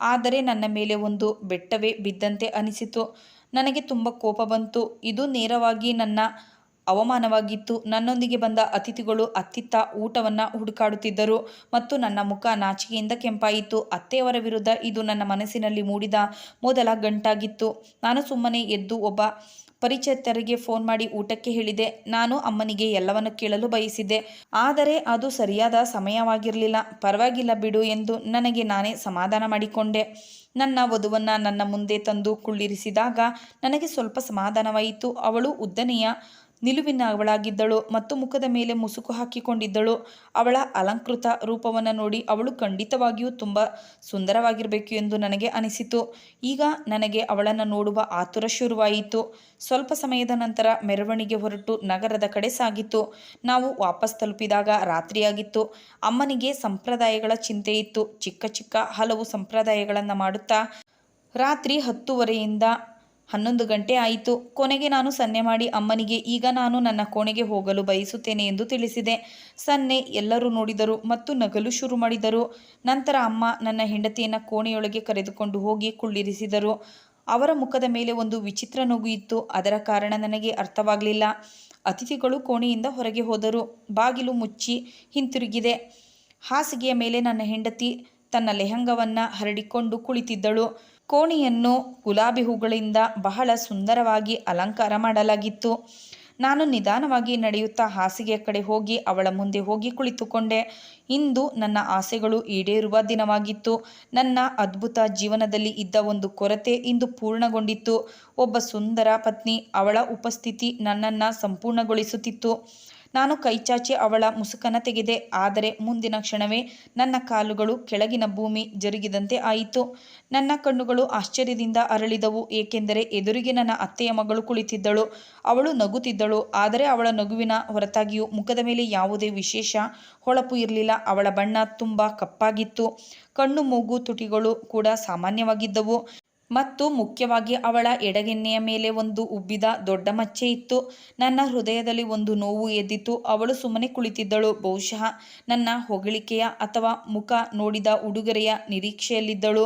ಆದರೆ ನನ್ನ ಮೇಲೆ ಒಂದು ಬೆಟ್ಟವೇ ಬಿದ್ದಂತೆ ಅನಿಸಿತು. ನನಗೆ ತುಂಬ ಕೋಪ ಬಂತು. ಇದು ನೇರವಾಗಿ ನನ್ನ ಅವಮಾನವಾಗಿತ್ತು. ನನ್ನೊಂದಿಗೆ ಬಂದ ಅತಿಥಿಗಳು ಅತ್ತಿತ್ತ ಊಟವನ್ನು ಹುಡುಕಾಡುತ್ತಿದ್ದರು ಮತ್ತು ನನ್ನ ಮುಖ ನಾಚಿಕೆಯಿಂದ ಕೆಂಪಾಯಿತು. ಅತ್ತೆಯವರ ವಿರುದ್ಧ ಇದು ನನ್ನ ಮನಸ್ಸಿನಲ್ಲಿ ಮೂಡಿದ ಮೊದಲ ಗಂಟಾಗಿತ್ತು. ನಾನು ಸುಮ್ಮನೆ ಎದ್ದು ಒಬ್ಬ ಪರಿಚಿತರಿಗೆ ಫೋನ್ ಮಾಡಿ ಊಟಕ್ಕೆ ಹೇಳಿದೆ. ನಾನು ಅಮ್ಮನಿಗೆ ಎಲ್ಲವನ್ನು ಕೇಳಲು ಬಯಸಿದ್ದೆ, ಆದರೆ ಅದು ಸರಿಯಾದ ಸಮಯವಾಗಿರಲಿಲ್ಲ. ಪರವಾಗಿಲ್ಲ ಬಿಡು ಎಂದು ನನಗೆ ನಾನೇ ಸಮಾಧಾನ ಮಾಡಿಕೊಂಡೆ. ನನ್ನ ವಧುವನ್ನು ನನ್ನ ಮುಂದೆ ತಂದು ಕುಳ್ಳಿರಿಸಿದಾಗ ನನಗೆ ಸ್ವಲ್ಪ ಸಮಾಧಾನವಾಯಿತು. ಅವಳು ಉದ್ದನೆಯ ನಿಲುವಿನವಳಾಗಿದ್ದಳು ಮತ್ತು ಮುಖದ ಮೇಲೆ ಮುಸುಕು ಹಾಕಿಕೊಂಡಿದ್ದಳು. ಅವಳ ಅಲಂಕೃತ ರೂಪವನ್ನು ನೋಡಿ ಅವಳು ಖಂಡಿತವಾಗಿಯೂ ತುಂಬ ಸುಂದರವಾಗಿರಬೇಕು ಎಂದು ನನಗೆ ಅನಿಸಿತು. ಈಗ ನನಗೆ ಅವಳನ್ನು ನೋಡುವ ಆತುರ ಶುರುವಾಯಿತು. ಸ್ವಲ್ಪ ಸಮಯದ ನಂತರ ಮೆರವಣಿಗೆ ಹೊರಟು ನಗರದ ಕಡೆ ಸಾಗಿತು. ನಾವು ವಾಪಸ್ ತಲುಪಿದಾಗ ರಾತ್ರಿಯಾಗಿತ್ತು. ಅಮ್ಮನಿಗೆ ಸಂಪ್ರದಾಯಗಳ ಚಿಂತೆ ಇತ್ತು. ಚಿಕ್ಕ ಚಿಕ್ಕ ಹಲವು ಸಂಪ್ರದಾಯಗಳನ್ನು ಮಾಡುತ್ತಾ ರಾತ್ರಿ 10:30ಯಿಂದ 11 ಗಂಟೆ ಆಯಿತು. ಕೊನೆಗೆ ನಾನು ಸನ್ನೆ ಮಾಡಿ ಅಮ್ಮನಿಗೆ ಈಗ ನಾನು ನನ್ನ ಕೋಣೆಗೆ ಹೋಗಲು ಬಯಸುತ್ತೇನೆ ಎಂದು ತಿಳಿಸಿದೆ. ಸನ್ನೆ ಎಲ್ಲರೂ ನೋಡಿದರು ಮತ್ತು ನಗಲು ಶುರು ಮಾಡಿದರು. ನಂತರ ಅಮ್ಮ ನನ್ನ ಹೆಂಡತಿಯನ್ನು ಕೋಣೆಯೊಳಗೆ ಕರೆದುಕೊಂಡು ಹೋಗಿ ಕುಳ್ಳಿರಿಸಿದರು. ಅವರ ಮುಖದ ಮೇಲೆ ಒಂದು ವಿಚಿತ್ರ ನಗು ಇತ್ತು. ಅದರ ಕಾರಣ ನನಗೆ ಅರ್ಥವಾಗಲಿಲ್ಲ. ಅತಿಥಿಗಳು ಕೋಣೆಯಿಂದ ಹೊರಗೆ ಹೋದರು. ಬಾಗಿಲು ಮುಚ್ಚಿ ಹಿಂತಿರುಗಿದೆ. ಹಾಸಿಗೆಯ ಮೇಲೆ ನನ್ನ ಹೆಂಡತಿ ತನ್ನ ಲೆಹಂಗವನ್ನು ಹರಡಿಕೊಂಡು ಕುಳಿತಿದ್ದಳು. ಕೋಣೆಯನ್ನು ಗುಲಾಬಿ ಹೂಗಳಿಂದ ಬಹಳ ಸುಂದರವಾಗಿ ಅಲಂಕಾರ ಮಾಡಲಾಗಿತ್ತು. ನಾನು ನಿಧಾನವಾಗಿ ನಡೆಯುತ್ತಾ ಹಾಸಿಗೆಯ ಕಡೆ ಹೋಗಿ ಅವಳ ಮುಂದೆ ಹೋಗಿ ಕುಳಿತುಕೊಂಡೆ. ಇಂದು ನನ್ನ ಆಸೆಗಳು ಈಡೇರುವ ದಿನವಾಗಿತ್ತು. ನನ್ನ ಅದ್ಭುತ ಜೀವನದಲ್ಲಿ ಇದ್ದ ಒಂದು ಕೊರತೆ ಇಂದು ಪೂರ್ಣಗೊಂಡಿತ್ತು. ಒಬ್ಬ ಸುಂದರ ಪತ್ನಿ, ಅವಳ ಉಪಸ್ಥಿತಿ ನನ್ನನ್ನು ಸಂಪೂರ್ಣಗೊಳಿಸುತ್ತಿತ್ತು. ನಾನು ಕೈಚಾಚಿ ಅವಳ ಮುಸುಕನ್ನು ತೆಗೆದೆ. ಆದರೆ ಮುಂದಿನ ಕ್ಷಣವೇ ನನ್ನ ಕಾಲುಗಳು ಕೆಳಗಿನ ಭೂಮಿ ಜರುಗಿದಂತೆ ಆಯಿತು. ನನ್ನ ಕಣ್ಣುಗಳು ಆಶ್ಚರ್ಯದಿಂದ ಅರಳಿದವು, ಏಕೆಂದರೆ ಎದುರಿಗೆ ನನ್ನ ಅತ್ತೆಯ ಮಗಳು ಕುಳಿತಿದ್ದಳು. ಅವಳು ನಗುತ್ತಿದ್ದಳು, ಆದರೆ ಅವಳ ನಗುವಿನ ಹೊರತಾಗಿಯೂ ಮುಖದ ಮೇಲೆ ಯಾವುದೇ ವಿಶೇಷ ಹೊಳಪು ಇರಲಿಲ್ಲ. ಅವಳ ಬಣ್ಣ ತುಂಬ ಕಪ್ಪಾಗಿತ್ತು. ಕಣ್ಣು, ಮೂಗು, ತುಟಿಗಳು ಕೂಡ ಸಾಮಾನ್ಯವಾಗಿದ್ದವು. ಮತ್ತು ಮುಖ್ಯವಾಗಿ ಅವಳ ಎಡಗೆನ್ನೆಯ ಮೇಲೆ ಒಂದು ಉಬ್ಬಿದ ದೊಡ್ಡ ಮಚ್ಚೆ ಇತ್ತು. ನನ್ನ ಹೃದಯದಲ್ಲಿ ಒಂದು ನೋವು ಎದ್ದಿತು. ಅವಳು ಸುಮ್ಮನೆ ಕುಳಿತಿದ್ದಳು, ಬಹುಶಃ ನನ್ನ ಹೊಗಳಿಕೆಯ ಅಥವಾ ಮುಖ ನೋಡಿದ ಉಡುಗೊರೆಯ ನಿರೀಕ್ಷೆಯಲ್ಲಿದ್ದಳು.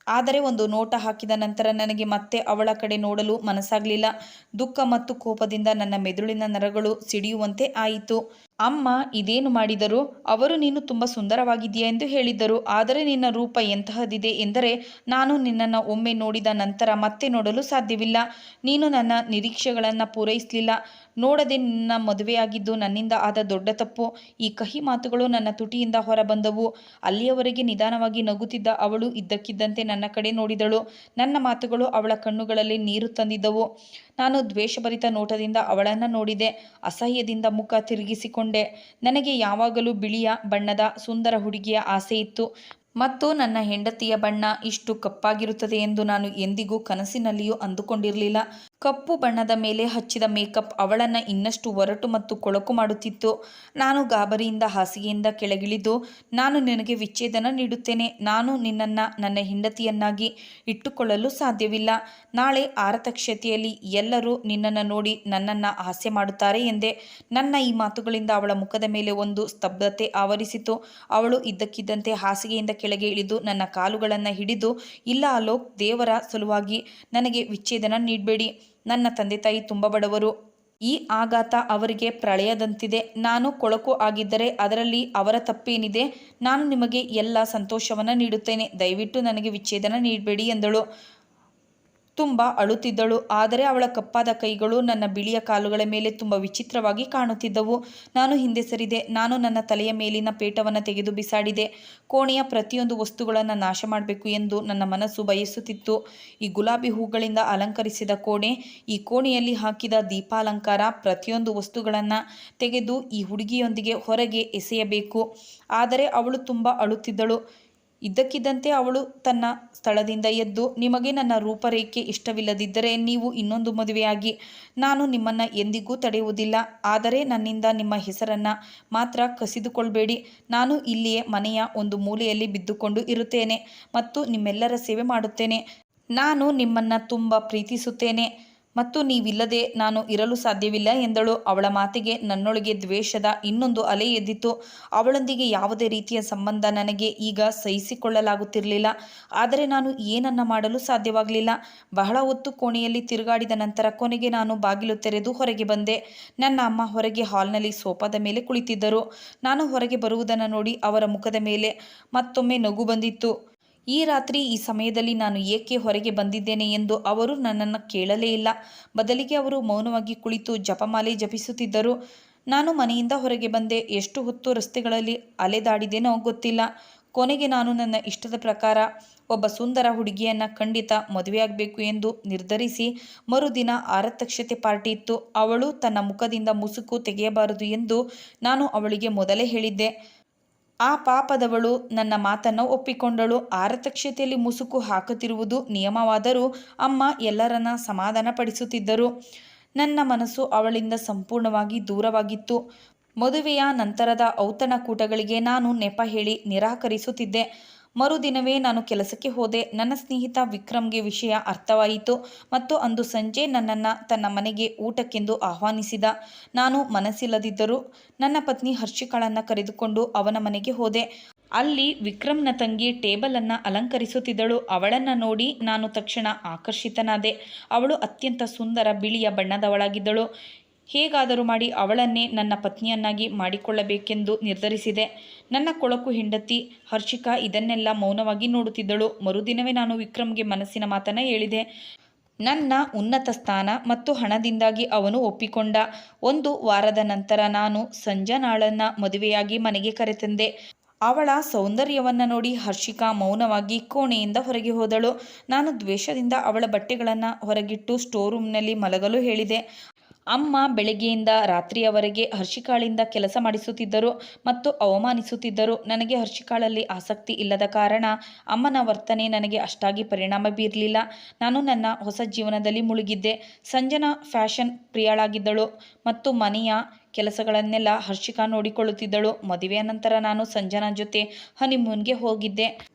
ಆದರೆ ಒಂದು ನೋಟ ಹಾಕಿದ ನಂತರ ನನಗೆ ಮತ್ತೆ ಅವಳ ಕಡೆ ನೋಡಲು ಮನಸ್ಸಾಗಲಿಲ್ಲ. ದುಃಖ ಮತ್ತು ಕೋಪದಿಂದ ನನ್ನ ಮೆದುಳಿನ ನರಗಳು ಸಿಡಿಯುವಂತೆ ಆಯಿತು. ಅಮ್ಮ ಇದೇನು ಮಾಡಿದರು? ಅವರು ನೀನು ತುಂಬ ಸುಂದರವಾಗಿದೆಯಾ ಎಂದು ಹೇಳಿದ್ದರು. ಆದರೆ ನಿನ್ನ ರೂಪ ಎಂತಹದಿದೆ ಎಂದರೆ ನಾನು ನಿನ್ನನ್ನು ಒಮ್ಮೆ ನೋಡಿದ ನಂತರ ಮತ್ತೆ ನೋಡಲು ಸಾಧ್ಯವಿಲ್ಲ. ನೀನು ನನ್ನ ನಿರೀಕ್ಷೆಗಳನ್ನು ಪೂರೈಸಲಿಲ್ಲ. ನೋಡದೆ ನಿನ್ನ ಮದುವೆಯಾಗಿದ್ದು ನನ್ನಿಂದ ಆದ ದೊಡ್ಡ ತಪ್ಪು. ಈ ಕಹಿ ಮಾತುಗಳು ನನ್ನ ತುಟಿಯಿಂದ ಹೊರಬಂದವು. ಅಲ್ಲಿಯವರೆಗೆ ನಿಧಾನವಾಗಿ ನಗುತ್ತಿದ್ದ ಅವಳು ಇದ್ದಕ್ಕಿದ್ದಂತೆ ನನ್ನ ಕಡೆ ನೋಡಿದಳು. ನನ್ನ ಮಾತುಗಳು ಅವಳ ಕಣ್ಣುಗಳಲ್ಲಿ ನೀರು ತಂದಿದ್ದವು. ನಾನು ದ್ವೇಷಭರಿತ ನೋಟದಿಂದ ಅವಳನ್ನು ನೋಡಿದೆ. ಅಸಹ್ಯದಿಂದ ಮುಖ ತಿರುಗಿಸಿಕೊಂಡೆ. ನನಗೆ ಯಾವಾಗಲೂ ಬಿಳಿಯ ಬಣ್ಣದ ಸುಂದರ ಹುಡುಗಿಯ ಆಸೆ ಇತ್ತು, ಮತ್ತು ನನ್ನ ಹೆಂಡತಿಯ ಬಣ್ಣ ಇಷ್ಟು ಕಪ್ಪಾಗಿರುತ್ತದೆ ಎಂದು ನಾನು ಎಂದಿಗೂ ಕನಸಿನಲ್ಲಿಯೂ ಅಂದುಕೊಂಡಿರಲಿಲ್ಲ. ಕಪ್ಪು ಬಣ್ಣದ ಮೇಲೆ ಹಚ್ಚಿದ ಮೇಕಪ್ ಅವಳನ್ನು ಇನ್ನಷ್ಟು ಒರಟು ಮತ್ತು ಕೊಳಕು ಮಾಡುತ್ತಿತ್ತು. ನಾನು ಗಾಬರಿಯಿಂದ ಹಾಸಿಗೆಯಿಂದ ಕೆಳಗಿಳಿದು, ನಾನು ನಿನಗೆ ವಿಚ್ಛೇದನ ನೀಡುತ್ತೇನೆ. ನಾನು ನಿನ್ನನ್ನು ನನ್ನ ಹೆಂಡತಿಯನ್ನಾಗಿ ಇಟ್ಟುಕೊಳ್ಳಲು ಸಾಧ್ಯವಿಲ್ಲ. ನಾಳೆ ಆರತಕ್ಷತೆಯಲ್ಲಿ ಎಲ್ಲರೂ ನಿನ್ನನ್ನು ನೋಡಿ ನನ್ನನ್ನು ಹಾಸ್ಯ ಮಾಡುತ್ತಾರೆ ಎಂದೆ. ನನ್ನ ಈ ಮಾತುಗಳಿಂದ ಅವಳ ಮುಖದ ಮೇಲೆ ಒಂದು ಸ್ತಬ್ಧತೆ ಆವರಿಸಿತು. ಅವಳು ಇದ್ದಕ್ಕಿದ್ದಂತೆ ಹಾಸಿಗೆಯಿಂದ ಕೆಳಗೆ ಇಳಿದು ನನ್ನ ಕಾಲುಗಳನ್ನು ಹಿಡಿದು, ಇಲ್ಲ ಅಲೋಕ್, ದೇವರ ಸಲುವಾಗಿ ನನಗೆ ವಿಚ್ಛೇದನ ನೀಡಬೇಡಿ. ನನ್ನ ತಂದೆ ತಾಯಿ ತುಂಬ ಬಡವರು. ಈ ಆಘಾತ ಅವರಿಗೆ ಪ್ರಳಯದಂತಿದೆ. ನಾನು ಕೊಳಕು ಆಗಿದ್ದರೆ ಅದರಲ್ಲಿ ಅವರ ತಪ್ಪೇನಿದೆ? ನಾನು ನಿಮಗೆ ಎಲ್ಲ ಸಂತೋಷವನ್ನು ನೀಡುತ್ತೇನೆ. ದಯವಿಟ್ಟು ನನಗೆ ವಿಚ್ಛೇದನ ನೀಡಬೇಡಿ ಎಂದಳು. ತುಂಬ ಅಳುತ್ತಿದ್ದಳು, ಆದರೆ ಅವಳ ಕಪ್ಪಾದ ಕೈಗಳು ನನ್ನ ಬಿಳಿಯ ಕಾಲುಗಳ ಮೇಲೆ ತುಂಬ ವಿಚಿತ್ರವಾಗಿ ಕಾಣುತ್ತಿದ್ದವು. ನಾನು ಹಿಂದೆ ಸರಿದೆ. ನಾನು ನನ್ನ ತಲೆಯ ಮೇಲಿನ ಪೇಟವನ್ನು ತೆಗೆದು ಬಿಸಾಡಿದೆ. ಕೋಣೆಯ ಪ್ರತಿಯೊಂದು ವಸ್ತುಗಳನ್ನು ನಾಶ ಮಾಡಬೇಕು ಎಂದು ನನ್ನ ಮನಸ್ಸು ಬಯಸುತ್ತಿತ್ತು. ಈ ಗುಲಾಬಿ ಹೂಗಳಿಂದ ಅಲಂಕರಿಸಿದ ಕೋಣೆ, ಈ ಕೋಣೆಯಲ್ಲಿ ಹಾಕಿದ ದೀಪಾಲಂಕಾರ, ಪ್ರತಿಯೊಂದು ವಸ್ತುಗಳನ್ನು ತೆಗೆದು ಈ ಹುಡುಗಿಯೊಂದಿಗೆ ಹೊರಗೆ ಎಸೆಯಬೇಕು. ಆದರೆ ಅವಳು ತುಂಬ ಅಳುತ್ತಿದ್ದಳು. ಇದ್ದಕ್ಕಿದ್ದಂತೆ ಅವಳು ತನ್ನ ಸ್ಥಳದಿಂದ ಎದ್ದು, ನಿಮಗೆ ನನ್ನ ರೂಪರೇಖೆ ಇಷ್ಟವಿಲ್ಲದಿದ್ದರೆ ನೀವು ಇನ್ನೊಂದು ಮದುವೆಯಾಗಿ, ನಾನು ನಿಮ್ಮನ್ನು ಎಂದಿಗೂ ತಡೆಯುವುದಿಲ್ಲ. ಆದರೆ ನನ್ನಿಂದ ನಿಮ್ಮ ಹೆಸರನ್ನು ಮಾತ್ರ ಕಸಿದುಕೊಳ್ಬೇಡಿ. ನಾನು ಇಲ್ಲಿಯೇ ಮನೆಯ ಒಂದು ಮೂಲೆಯಲ್ಲಿ ಬಿದ್ದುಕೊಂಡು ಇರುತ್ತೇನೆ ಮತ್ತು ನಿಮ್ಮೆಲ್ಲರ ಸೇವೆ ಮಾಡುತ್ತೇನೆ. ನಾನು ನಿಮ್ಮನ್ನು ತುಂಬ ಪ್ರೀತಿಸುತ್ತೇನೆ ಮತ್ತು ನೀವಿಲ್ಲದೆ ನಾನು ಇರಲು ಸಾಧ್ಯವಿಲ್ಲ ಎಂದಳು. ಅವಳ ಮಾತಿಗೆ ನನ್ನೊಳಗೆ ದ್ವೇಷದ ಇನ್ನೊಂದು ಅಲೆ ಎದ್ದಿತು. ಅವಳೊಂದಿಗೆ ಯಾವುದೇ ರೀತಿಯ ಸಂಬಂಧ ನನಗೆ ಈಗ ಸಹಿಸಿಕೊಳ್ಳಲಾಗುತ್ತಿರಲಿಲ್ಲ. ಆದರೆ ನಾನು ಏನನ್ನ ಮಾಡಲು ಸಾಧ್ಯವಾಗಲಿಲ್ಲ. ಬಹಳ ಹೊತ್ತು ಕೋಣೆಯಲ್ಲಿ ತಿರುಗಾಡಿದ ನಂತರ ಕೊನೆಗೆ ನಾನು ಬಾಗಿಲು ತೆರೆದು ಹೊರಗೆ ಬಂದೆ. ನನ್ನ ಅಮ್ಮ ಹೊರಗೆ ಹಾಲ್ನಲ್ಲಿ ಸೋಫಾದ ಮೇಲೆ ಕುಳಿತಿದ್ದರು. ನಾನು ಹೊರಗೆ ಬರುವುದನ್ನು ನೋಡಿ ಅವರ ಮುಖದ ಮೇಲೆ ಮತ್ತೊಮ್ಮೆ ನಗು ಬಂದಿತ್ತು. ಈ ರಾತ್ರಿ ಈ ಸಮಯದಲ್ಲಿ ನಾನು ಏಕೆ ಹೊರಗೆ ಬಂದಿದ್ದೇನೆ ಎಂದು ಅವರು ನನ್ನನ್ನು ಕೇಳಲೇ ಇಲ್ಲ. ಬದಲಿಗೆ ಅವರು ಮೌನವಾಗಿ ಕುಳಿತು ಜಪಮಾಲೆ ಜಪಿಸುತ್ತಿದ್ದರು. ನಾನು ಮನೆಯಿಂದ ಹೊರಗೆ ಬಂದೆ. ಎಷ್ಟು ಹೊತ್ತು ರಸ್ತೆಗಳಲ್ಲಿ ಅಲೆದಾಡಿದೇನೋ ಗೊತ್ತಿಲ್ಲ. ಕೊನೆಗೆ ನಾನು ನನ್ನ ಇಷ್ಟದ ಪ್ರಕಾರ ಒಬ್ಬ ಸುಂದರ ಹುಡುಗಿಯನ್ನು ಖಂಡಿತ ಮದುವೆಯಾಗಬೇಕು ಎಂದು ನಿರ್ಧರಿಸಿ, ಮರುದಿನ ಆರತಕ್ಷತೆ ಪಾರ್ಟಿ ಇತ್ತು. ಅವಳು ತನ್ನ ಮುಖದಿಂದ ಮುಸುಕು ತೆಗೆಯಬಾರದು ಎಂದು ನಾನು ಅವಳಿಗೆ ಮೊದಲೇ ಹೇಳಿದ್ದೆ. ಆ ಪಾಪದವಳು ನನ್ನ ಮಾತನ್ನು ಒಪ್ಪಿಕೊಂಡಳು. ಆರತಕ್ಷತೆಯಲ್ಲಿ ಮುಸುಕು ಹಾಕುತ್ತಿರುವುದು ನಿಯಮವಾದರೂ ಅಮ್ಮ ಎಲ್ಲರನ್ನ ಸಮಾಧಾನಪಡಿಸುತ್ತಿದ್ದರು. ನನ್ನ ಮನಸ್ಸು ಅವಳಿಂದ ಸಂಪೂರ್ಣವಾಗಿ ದೂರವಾಗಿತ್ತು. ಮದುವೆಯ ನಂತರದ ಔತಣಕೂಟಗಳಿಗೆ ನಾನು ನೆಪ ಹೇಳಿ ನಿರಾಕರಿಸುತ್ತಿದ್ದೆ. ಮರುದಿನವೇ ನಾನು ಕೆಲಸಕ್ಕೆ ಹೋದೆ. ನನ್ನ ಸ್ನೇಹಿತ ವಿಕ್ರಮ್ಗೆ ವಿಷಯ ಅರ್ಥವಾಯಿತು ಮತ್ತು ಅಂದು ಸಂಜೆ ನನ್ನನ್ನು ತನ್ನ ಮನೆಗೆ ಊಟಕ್ಕೆಂದು ಆಹ್ವಾನಿಸಿದ. ನಾನು ಮನಸ್ಸಿಲ್ಲದಿದ್ದರೂ ನನ್ನ ಪತ್ನಿ ಹರ್ಷಿಕಾಳನ್ನು ಕರೆದುಕೊಂಡು ಅವನ ಮನೆಗೆ ಹೋದೆ. ಅಲ್ಲಿ ವಿಕ್ರಮ್ನ ತಂಗಿ ಟೇಬಲನ್ನು ಅಲಂಕರಿಸುತ್ತಿದ್ದಳು. ಅವಳನ್ನು ನೋಡಿ ನಾನು ತಕ್ಷಣ ಆಕರ್ಷಿತನಾದೆ. ಅವಳು ಅತ್ಯಂತ ಸುಂದರ ಬಿಳಿಯ ಬಣ್ಣದವಳಾಗಿದ್ದಳು. ಹೇಗಾದರೂ ಮಾಡಿ ಅವಳನ್ನೇ ನನ್ನ ಪತ್ನಿಯನ್ನಾಗಿ ಮಾಡಿಕೊಳ್ಳಬೇಕೆಂದು ನಿರ್ಧರಿಸಿದೆ. ನನ್ನ ಕೊಳಕು ಹೆಂಡತಿ ಹರ್ಷಿಕಾ ಇದನ್ನೆಲ್ಲ ಮೌನವಾಗಿ ನೋಡುತ್ತಿದ್ದಳು. ಮರುದಿನವೇ ನಾನು ವಿಕ್ರಮ್ಗೆ ಮನಸ್ಸಿನ ಮಾತನ್ನು ಹೇಳಿದೆ. ನನ್ನ ಉನ್ನತ ಸ್ಥಾನ ಮತ್ತು ಹಣದಿಂದಾಗಿ ಅವನು ಒಪ್ಪಿಕೊಂಡ. ಒಂದು ವಾರದ ನಂತರ ನಾನು ಸಂಜನಾಳನ್ನು ಮದುವೆಯಾಗಿ ಮನೆಗೆ ಕರೆತಂದೆ. ಅವಳ ಸೌಂದರ್ಯವನ್ನು ನೋಡಿ ಹರ್ಷಿಕಾ ಮೌನವಾಗಿ ಕೋಣೆಯಿಂದ ಹೊರಗೆ ಹೋದಳು. ನಾನು ದ್ವೇಷದಿಂದ ಅವಳ ಬಟ್ಟೆಗಳನ್ನು ಹೊರಗಿಟ್ಟು ಸ್ಟೋರ್ ರೂಮ್ನಲ್ಲಿ ಮಲಗಲು ಹೇಳಿದೆ. ಅಮ್ಮ ಬೆಳಗ್ಗೆಯಿಂದ ರಾತ್ರಿಯವರೆಗೆ ಹರ್ಷಿಕಾಳಿಂದ ಕೆಲಸ ಮಾಡಿಸುತ್ತಿದ್ದರು ಮತ್ತು ಅವಮಾನಿಸುತ್ತಿದ್ದರು. ನನಗೆ ಹರ್ಷಿಕಾಳಲ್ಲಿ ಆಸಕ್ತಿ ಇಲ್ಲದ ಕಾರಣ ಅಮ್ಮನ ವರ್ತನೆ ನನಗೆ ಅಷ್ಟಾಗಿ ಪರಿಣಾಮ ಬೀರಲಿಲ್ಲ. ನಾನು ನನ್ನ ಹೊಸ ಜೀವನದಲ್ಲಿ ಮುಳುಗಿದ್ದೆ. ಸಂಜನಾ ಫ್ಯಾಷನ್ ಪ್ರಿಯಳಾಗಿದ್ದಳು ಮತ್ತು ಮನೆಯ ಕೆಲಸಗಳನ್ನೆಲ್ಲ ಹರ್ಷಿಕಾ ನೋಡಿಕೊಳ್ಳುತ್ತಿದ್ದಳು. ಮದುವೆಯ ನಂತರ ನಾನು ಸಂಜನಾ ಜೊತೆ ಹನಿಮೂನ್ಗೆ ಹೋಗಿದ್ದೆ.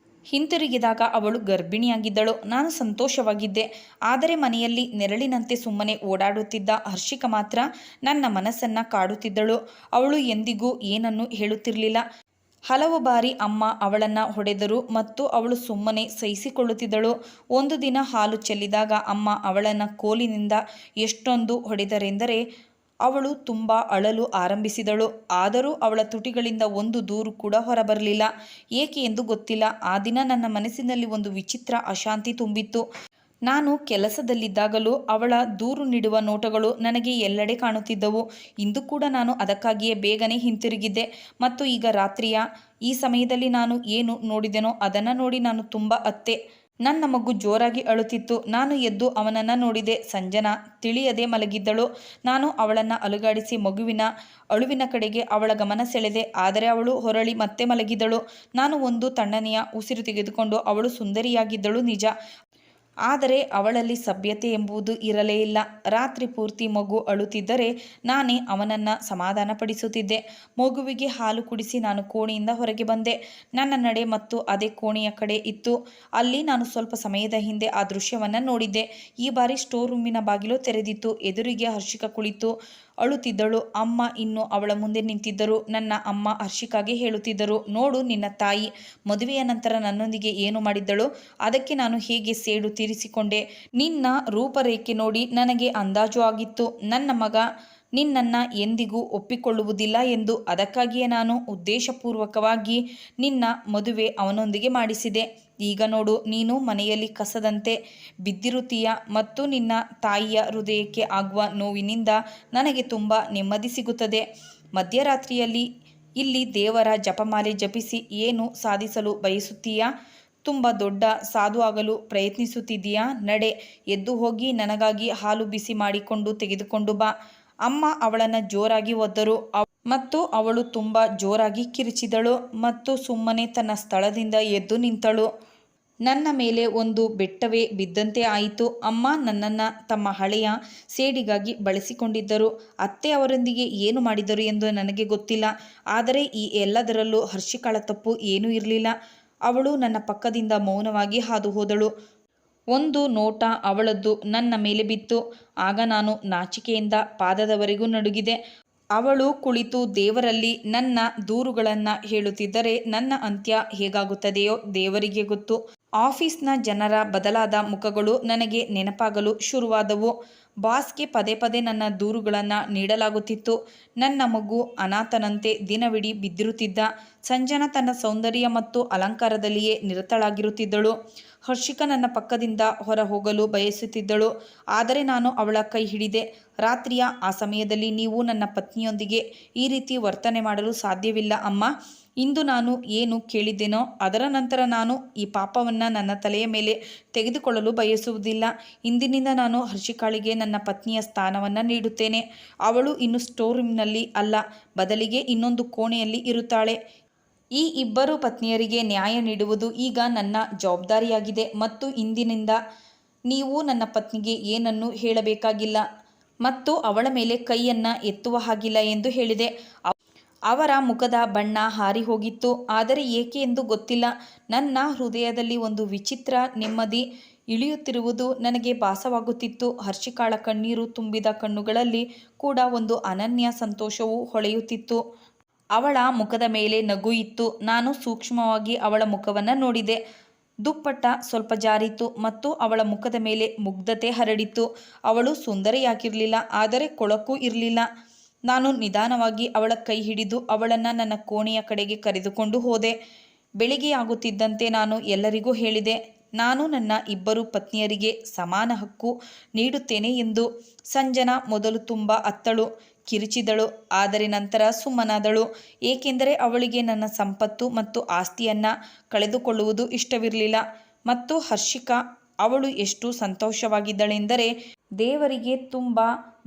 ಹಿಂತಿರುಗಿದಾಗ ಅವಳು ಗರ್ಭಿಣಿಯಾಗಿದ್ದಳು. ನಾನು ಸಂತೋಷವಾಗಿದ್ದೆ. ಆದರೆ ಮನೆಯಲ್ಲಿ ನೆರಳಿನಂತೆ ಸುಮ್ಮನೆ ಓಡಾಡುತ್ತಿದ್ದ ಹರ್ಷಿಕಾ ಮಾತ್ರ ನನ್ನ ಮನಸ್ಸನ್ನು ಕಾಡುತ್ತಿದ್ದಳು. ಅವಳು ಎಂದಿಗೂ ಏನನ್ನೂ ಹೇಳುತ್ತಿರಲಿಲ್ಲ. ಹಲವು ಬಾರಿ ಅಮ್ಮ ಅವಳನ್ನು ಹೊಡೆದರು ಮತ್ತು ಅವಳು ಸುಮ್ಮನೆ ಸಹಿಸಿಕೊಳ್ಳುತ್ತಿದ್ದಳು. ಒಂದು ದಿನ ಹಾಲು ಚೆಲ್ಲಿದಾಗ ಅಮ್ಮ ಅವಳನ್ನು ಕೋಲಿನಿಂದ ಎಷ್ಟೊಂದು ಹೊಡೆದರೆಂದರೆ ಅವಳು ತುಂಬ ಅಳಲು ಆರಂಭಿಸಿದಳು. ಆದರೂ ಅವಳ ತುಟಿಗಳಿಂದ ಒಂದು ದೂರು ಕೂಡ ಹೊರಬರಲಿಲ್ಲ. ಏಕೆ ಎಂದು ಗೊತ್ತಿಲ್ಲ. ಆ ದಿನ ನನ್ನ ಮನಸ್ಸಿನಲ್ಲಿ ಒಂದು ವಿಚಿತ್ರ ಅಶಾಂತಿ ತುಂಬಿತ್ತು. ನಾನು ಕೆಲಸದಲ್ಲಿದ್ದಾಗಲೂ ಅವಳ ದೂರು ನೀಡುವ ನೋಟಗಳು ನನಗೆ ಎಲ್ಲೆಡೆ ಕಾಣುತ್ತಿದ್ದವು. ಇಂದು ಕೂಡ ನಾನು ಅದಕ್ಕಾಗಿಯೇ ಬೇಗನೆ ಹಿಂತಿರುಗಿದ್ದೆ ಮತ್ತು ಈಗ ರಾತ್ರಿಯ ಈ ಸಮಯದಲ್ಲಿ ನಾನು ಏನು ನೋಡಿದೆನೋ ಅದನ್ನು ನೋಡಿ ನಾನು ತುಂಬ ಅತ್ತೆ. ನನ್ನ ಮಗು ಜೋರಾಗಿ ಅಳುತ್ತಿತ್ತು. ನಾನು ಎದ್ದು ಅವನನ್ನು ನೋಡಿದೆ. ಸಂಜನಾ ತಿಳಿಯದೆ ಮಲಗಿದ್ದಳು. ನಾನು ಅವಳನ್ನು ಅಲುಗಾಡಿಸಿ ಮಗುವಿನ ಅಳುವಿನ ಕಡೆಗೆ ಅವಳ ಗಮನ ಸೆಳೆದೆ. ಆದರೆ ಅವಳು ಹೊರಳಿ ಮತ್ತೆ ಮಲಗಿದಳು. ನಾನು ಒಂದು ತಣ್ಣನೆಯ ಉಸಿರು ತೆಗೆದುಕೊಂಡು ಅವಳು ಸುಂದರಿಯಾಗಿದ್ದಳು ನಿಜ. ಆದರೆ ಅವಳಲ್ಲಿ ಸಭ್ಯತೆ ಎಂಬುದು ಇರಲೇ ಇಲ್ಲ. ರಾತ್ರಿ ಪೂರ್ತಿ ಮಗು ಅಳುತ್ತಿದ್ದರೆ ನಾನೇ ಅವನನ್ನು ಸಮಾಧಾನಪಡಿಸುತ್ತಿದ್ದೆ. ಮಗುವಿಗೆ ಹಾಲು ಕುಡಿಸಿ ನಾನು ಕೋಣೆಯಿಂದ ಹೊರಗೆ ಬಂದೆ. ನನ್ನ ನಡೆ ಮತ್ತು ಅದೇ ಕೋಣೆಯ ಕಡೆ ಇತ್ತು. ಅಲ್ಲಿ ನಾನು ಸ್ವಲ್ಪ ಸಮಯದ ಹಿಂದೆ ಆ ದೃಶ್ಯವನ್ನು ನೋಡಿದ್ದೆ. ಈ ಬಾರಿ ಸ್ಟೋರ್ ರೂಮಿನ ಬಾಗಿಲು ತೆರೆದಿತ್ತು. ಎದುರಿಗೆ ಹರ್ಷಿಕಾ ಕುಳಿತು ಅಳುತ್ತಿದ್ದಳು. ಅಮ್ಮ ಇನ್ನೂ ಅವಳ ಮುಂದೆ ನಿಂತಿದ್ದರು. ನನ್ನ ಅಮ್ಮ ಹರ್ಷಿಕಾಗೆ ಹೇಳುತ್ತಿದ್ದರು, ನೋಡು ನಿನ್ನ ತಾಯಿ ಮದುವೆಯ ನಂತರ ನನ್ನೊಂದಿಗೆ ಏನು ಮಾಡಿದ್ದಳು, ಅದಕ್ಕೆ ನಾನು ಹೇಗೆ ಸೇಡು ತೀರಿಸಿಕೊಂಡೆ. ನಿನ್ನ ರೂಪರೇಖೆ ನೋಡಿ ನನಗೆ ಅಂದಾಜು ಆಗಿತ್ತು ನನ್ನ ಮಗ ನಿನ್ನನ್ನು ಎಂದಿಗೂ ಒಪ್ಪಿಕೊಳ್ಳುವುದಿಲ್ಲ ಎಂದು. ಅದಕ್ಕಾಗಿಯೇ ನಾನು ಉದ್ದೇಶಪೂರ್ವಕವಾಗಿ ನಿನ್ನ ಮದುವೆ ಅವನೊಂದಿಗೆ ಮಾಡಿಸಿದೆ. ಈಗ ನೋಡು, ನೀನು ಮನೆಯಲ್ಲಿ ಕಸದಂತೆ ಬಿದ್ದಿರುತ್ತೀಯ ಮತ್ತು ನಿನ್ನ ತಾಯಿಯ ಹೃದಯಕ್ಕೆ ಆಗುವ ನೋವಿನಿಂದ ನನಗೆ ತುಂಬ ನೆಮ್ಮದಿ ಸಿಗುತ್ತದೆ. ಮಧ್ಯರಾತ್ರಿಯಲ್ಲಿ ಇಲ್ಲಿ ದೇವರ ಜಪಮಾಲೆ ಜಪಿಸಿ ಏನು ಸಾಧಿಸಲು ಬಯಸುತ್ತೀಯಾ? ತುಂಬ ದೊಡ್ಡ ಸಾಧು ಆಗಲು ಪ್ರಯತ್ನಿಸುತ್ತಿದ್ದೀಯಾ? ನಡೆ, ಎದ್ದು ಹೋಗಿ ನನಗಾಗಿ ಹಾಲು ಬಿಸಿ ಮಾಡಿಕೊಂಡು ತೆಗೆದುಕೊಂಡು ಬಾ. ಅಮ್ಮ ಅವಳನ್ನು ಜೋರಾಗಿ ಒದ್ದರು ಮತ್ತು ಅವಳು ತುಂಬ ಜೋರಾಗಿ ಕಿರಿಚಿದಳು ಮತ್ತು ಸುಮ್ಮನೆ ತನ್ನ ಸ್ಥಳದಿಂದ ಎದ್ದು ನಿಂತಳು. ನನ್ನ ಮೇಲೆ ಒಂದು ಬೆಟ್ಟವೇ ಬಿದ್ದಂತೆ ಆಯಿತು. ಅಮ್ಮ ನನ್ನನ್ನು ತಮ್ಮ ಹಳೆಯ ಸೇಡಿಗಾಗಿ ಬಳಸಿಕೊಂಡಿದ್ದರು. ಅತ್ತೆ ಅವರೊಂದಿಗೆ ಏನು ಮಾಡಿದರು ಎಂದು ನನಗೆ ಗೊತ್ತಿಲ್ಲ. ಆದರೆ ಈ ಎಲ್ಲದರಲ್ಲೂ ಹರ್ಷಿಕಾಳ ತಪ್ಪು ಏನೂ ಇರಲಿಲ್ಲ. ಅವಳು ನನ್ನ ಪಕ್ಕದಿಂದ ಮೌನವಾಗಿ ಹಾದು ಹೋದಳು. ಒಂದು ನೋಟ ಅವಳದ್ದು ನನ್ನ ಮೇಲೆ ಬಿತ್ತು. ಆಗ ನಾನು ನಾಚಿಕೆಯಿಂದ ಪಾದದವರೆಗೂ ನಡುಗಿದೆ. ಅವಳು ಕುಳಿತು ದೇವರಲ್ಲಿ ನನ್ನ ದೂರುಗಳನ್ನು ಹೇಳುತ್ತಿದ್ದರೆ ನನ್ನ ಅಂತ್ಯ ಹೇಗಾಗುತ್ತದೆಯೋ ದೇವರಿಗೆ ಗೊತ್ತು. ಆಫೀಸ್ನ ಜನರ ಬದಲಾದ ಮುಖಗಳು ನನಗೆ ನೆನಪಾಗಲು ಶುರುವಾದವು. ಬಾಸ್ಗೆ ಪದೇ ಪದೇ ನನ್ನ ದೂರುಗಳನ್ನು ನೀಡಲಾಗುತ್ತಿತ್ತು. ನನ್ನ ಮಗು ಅನಾಥನಂತೆ ದಿನವಿಡೀ ಬಿದ್ದಿರುತ್ತಿದ್ದ. ಸಂಜನಾ ತನ್ನ ಸೌಂದರ್ಯ ಮತ್ತು ಅಲಂಕಾರದಲ್ಲಿಯೇ ನಿರತಳಾಗಿರುತ್ತಿದ್ದಳು. ಹರ್ಷಿಕಾ ನನ್ನ ಪಕ್ಕದಿಂದ ಹೊರ ಹೋಗಲು ಬಯಸುತ್ತಿದ್ದಳು. ಆದರೆ ನಾನು ಅವಳ ಕೈ ಹಿಡಿದೆ. ರಾತ್ರಿಯ ಆ ಸಮಯದಲ್ಲಿ ನೀವು ನನ್ನ ಪತ್ನಿಯೊಂದಿಗೆ ಈ ರೀತಿ ವರ್ತನೆ ಮಾಡಲು ಸಾಧ್ಯವಿಲ್ಲ ಅಮ್ಮ. ಇಂದು ನಾನು ಏನು ಕೇಳಿದ್ದೇನೋ ಅದರ ನಂತರ ನಾನು ಈ ಪಾಪವನ್ನು ನನ್ನ ತಲೆಯ ಮೇಲೆ ತೆಗೆದುಕೊಳ್ಳಲು ಬಯಸುವುದಿಲ್ಲ. ಇಂದಿನಿಂದ ನಾನು ಹರ್ಷಿಕಾಳಿಗೆ ನನ್ನ ಪತ್ನಿಯ ಸ್ಥಾನವನ್ನು ನೀಡುತ್ತೇನೆ. ಅವಳು ಇನ್ನು ಸ್ಟೋರ್ ರೂಮ್ನಲ್ಲಿ ಅಲ್ಲ, ಬದಲಿಗೆ ಇನ್ನೊಂದು ಕೋಣೆಯಲ್ಲಿ ಇರುತ್ತಾಳೆ. ಈ ಇಬ್ಬರು ಪತ್ನಿಯರಿಗೆ ನ್ಯಾಯ ನೀಡುವುದು ಈಗ ನನ್ನ ಜವಾಬ್ದಾರಿಯಾಗಿದೆ ಮತ್ತು ಇಂದಿನಿಂದ ನೀವು ನನ್ನ ಪತ್ನಿಗೆ ಏನನ್ನೂ ಹೇಳಬೇಕಾಗಿಲ್ಲ ಮತ್ತು ಅವಳ ಮೇಲೆ ಕೈಯನ್ನು ಎತ್ತುವ ಹಾಗಿಲ್ಲ ಎಂದು ಹೇಳಿದೆ. ಅವರ ಮುಖದ ಬಣ್ಣ ಹಾರಿ ಹೋಗಿತ್ತು. ಆದರೆ ಏಕೆ ಎಂದು ಗೊತ್ತಿಲ್ಲ. ನನ್ನ ಹೃದಯದಲ್ಲಿ ಒಂದು ವಿಚಿತ್ರ ನೆಮ್ಮದಿ ಇಳಿಯುತ್ತಿರುವುದು ನನಗೆ ಭಾಸವಾಗುತ್ತಿತ್ತು. ಹರ್ಷಿಕಾಳ ಕಣ್ಣೀರು ತುಂಬಿದ ಕಣ್ಣುಗಳಲ್ಲಿ ಕೂಡ ಒಂದು ಅನನ್ಯ ಸಂತೋಷವು ಹೊಳೆಯುತ್ತಿತ್ತು. ಅವಳ ಮುಖದ ಮೇಲೆ ನಗು ಇತ್ತು. ನಾನು ಸೂಕ್ಷ್ಮವಾಗಿ ಅವಳ ಮುಖವನ್ನು ನೋಡಿದೆ. ದುಪ್ಪಟ್ಟ ಸ್ವಲ್ಪ ಜಾರಿತು ಮತ್ತು ಅವಳ ಮುಖದ ಮೇಲೆ ಮುಗ್ಧತೆ ಹರಡಿತು. ಅವಳು ಸುಂದರಿಯಾಗಿರಲಿಲ್ಲ, ಆದರೆ ಕೊಳಕು ಇರಲಿಲ್ಲ. ನಾನು ನಿಧಾನವಾಗಿ ಅವಳ ಕೈ ಹಿಡಿದು ಅವಳನ್ನು ನನ್ನ ಕೋಣೆಯ ಕಡೆಗೆ ಕರೆದುಕೊಂಡು ಹೋದೆ. ಬೆಳಿಗ್ಗೆಯಾಗುತ್ತಿದ್ದಂತೆ ನಾನು ಎಲ್ಲರಿಗೂ ಹೇಳಿದೆ, ನಾನು ನನ್ನ ಇಬ್ಬರು ಪತ್ನಿಯರಿಗೆ ಸಮಾನ ಹಕ್ಕು ನೀಡುತ್ತೇನೆ ಎಂದು. ಸಂಜನಾ ಮೊದಲು ತುಂಬ ಅತ್ತಳು, ಕಿರಿಚಿದಳು, ಆದರೆ ನಂತರ ಸುಮ್ಮನಾದಳು. ಏಕೆಂದರೆ ಅವಳಿಗೆ ನನ್ನ ಸಂಪತ್ತು ಮತ್ತು ಆಸ್ತಿಯನ್ನು ಕಳೆದುಕೊಳ್ಳುವುದು ಇಷ್ಟವಿರಲಿಲ್ಲ. ಮತ್ತು ಹರ್ಷಿಕಾ, ಅವಳು ಎಷ್ಟು ಸಂತೋಷವಾಗಿದ್ದಳೆಂದರೆ ದೇವರಿಗೆ ತುಂಬ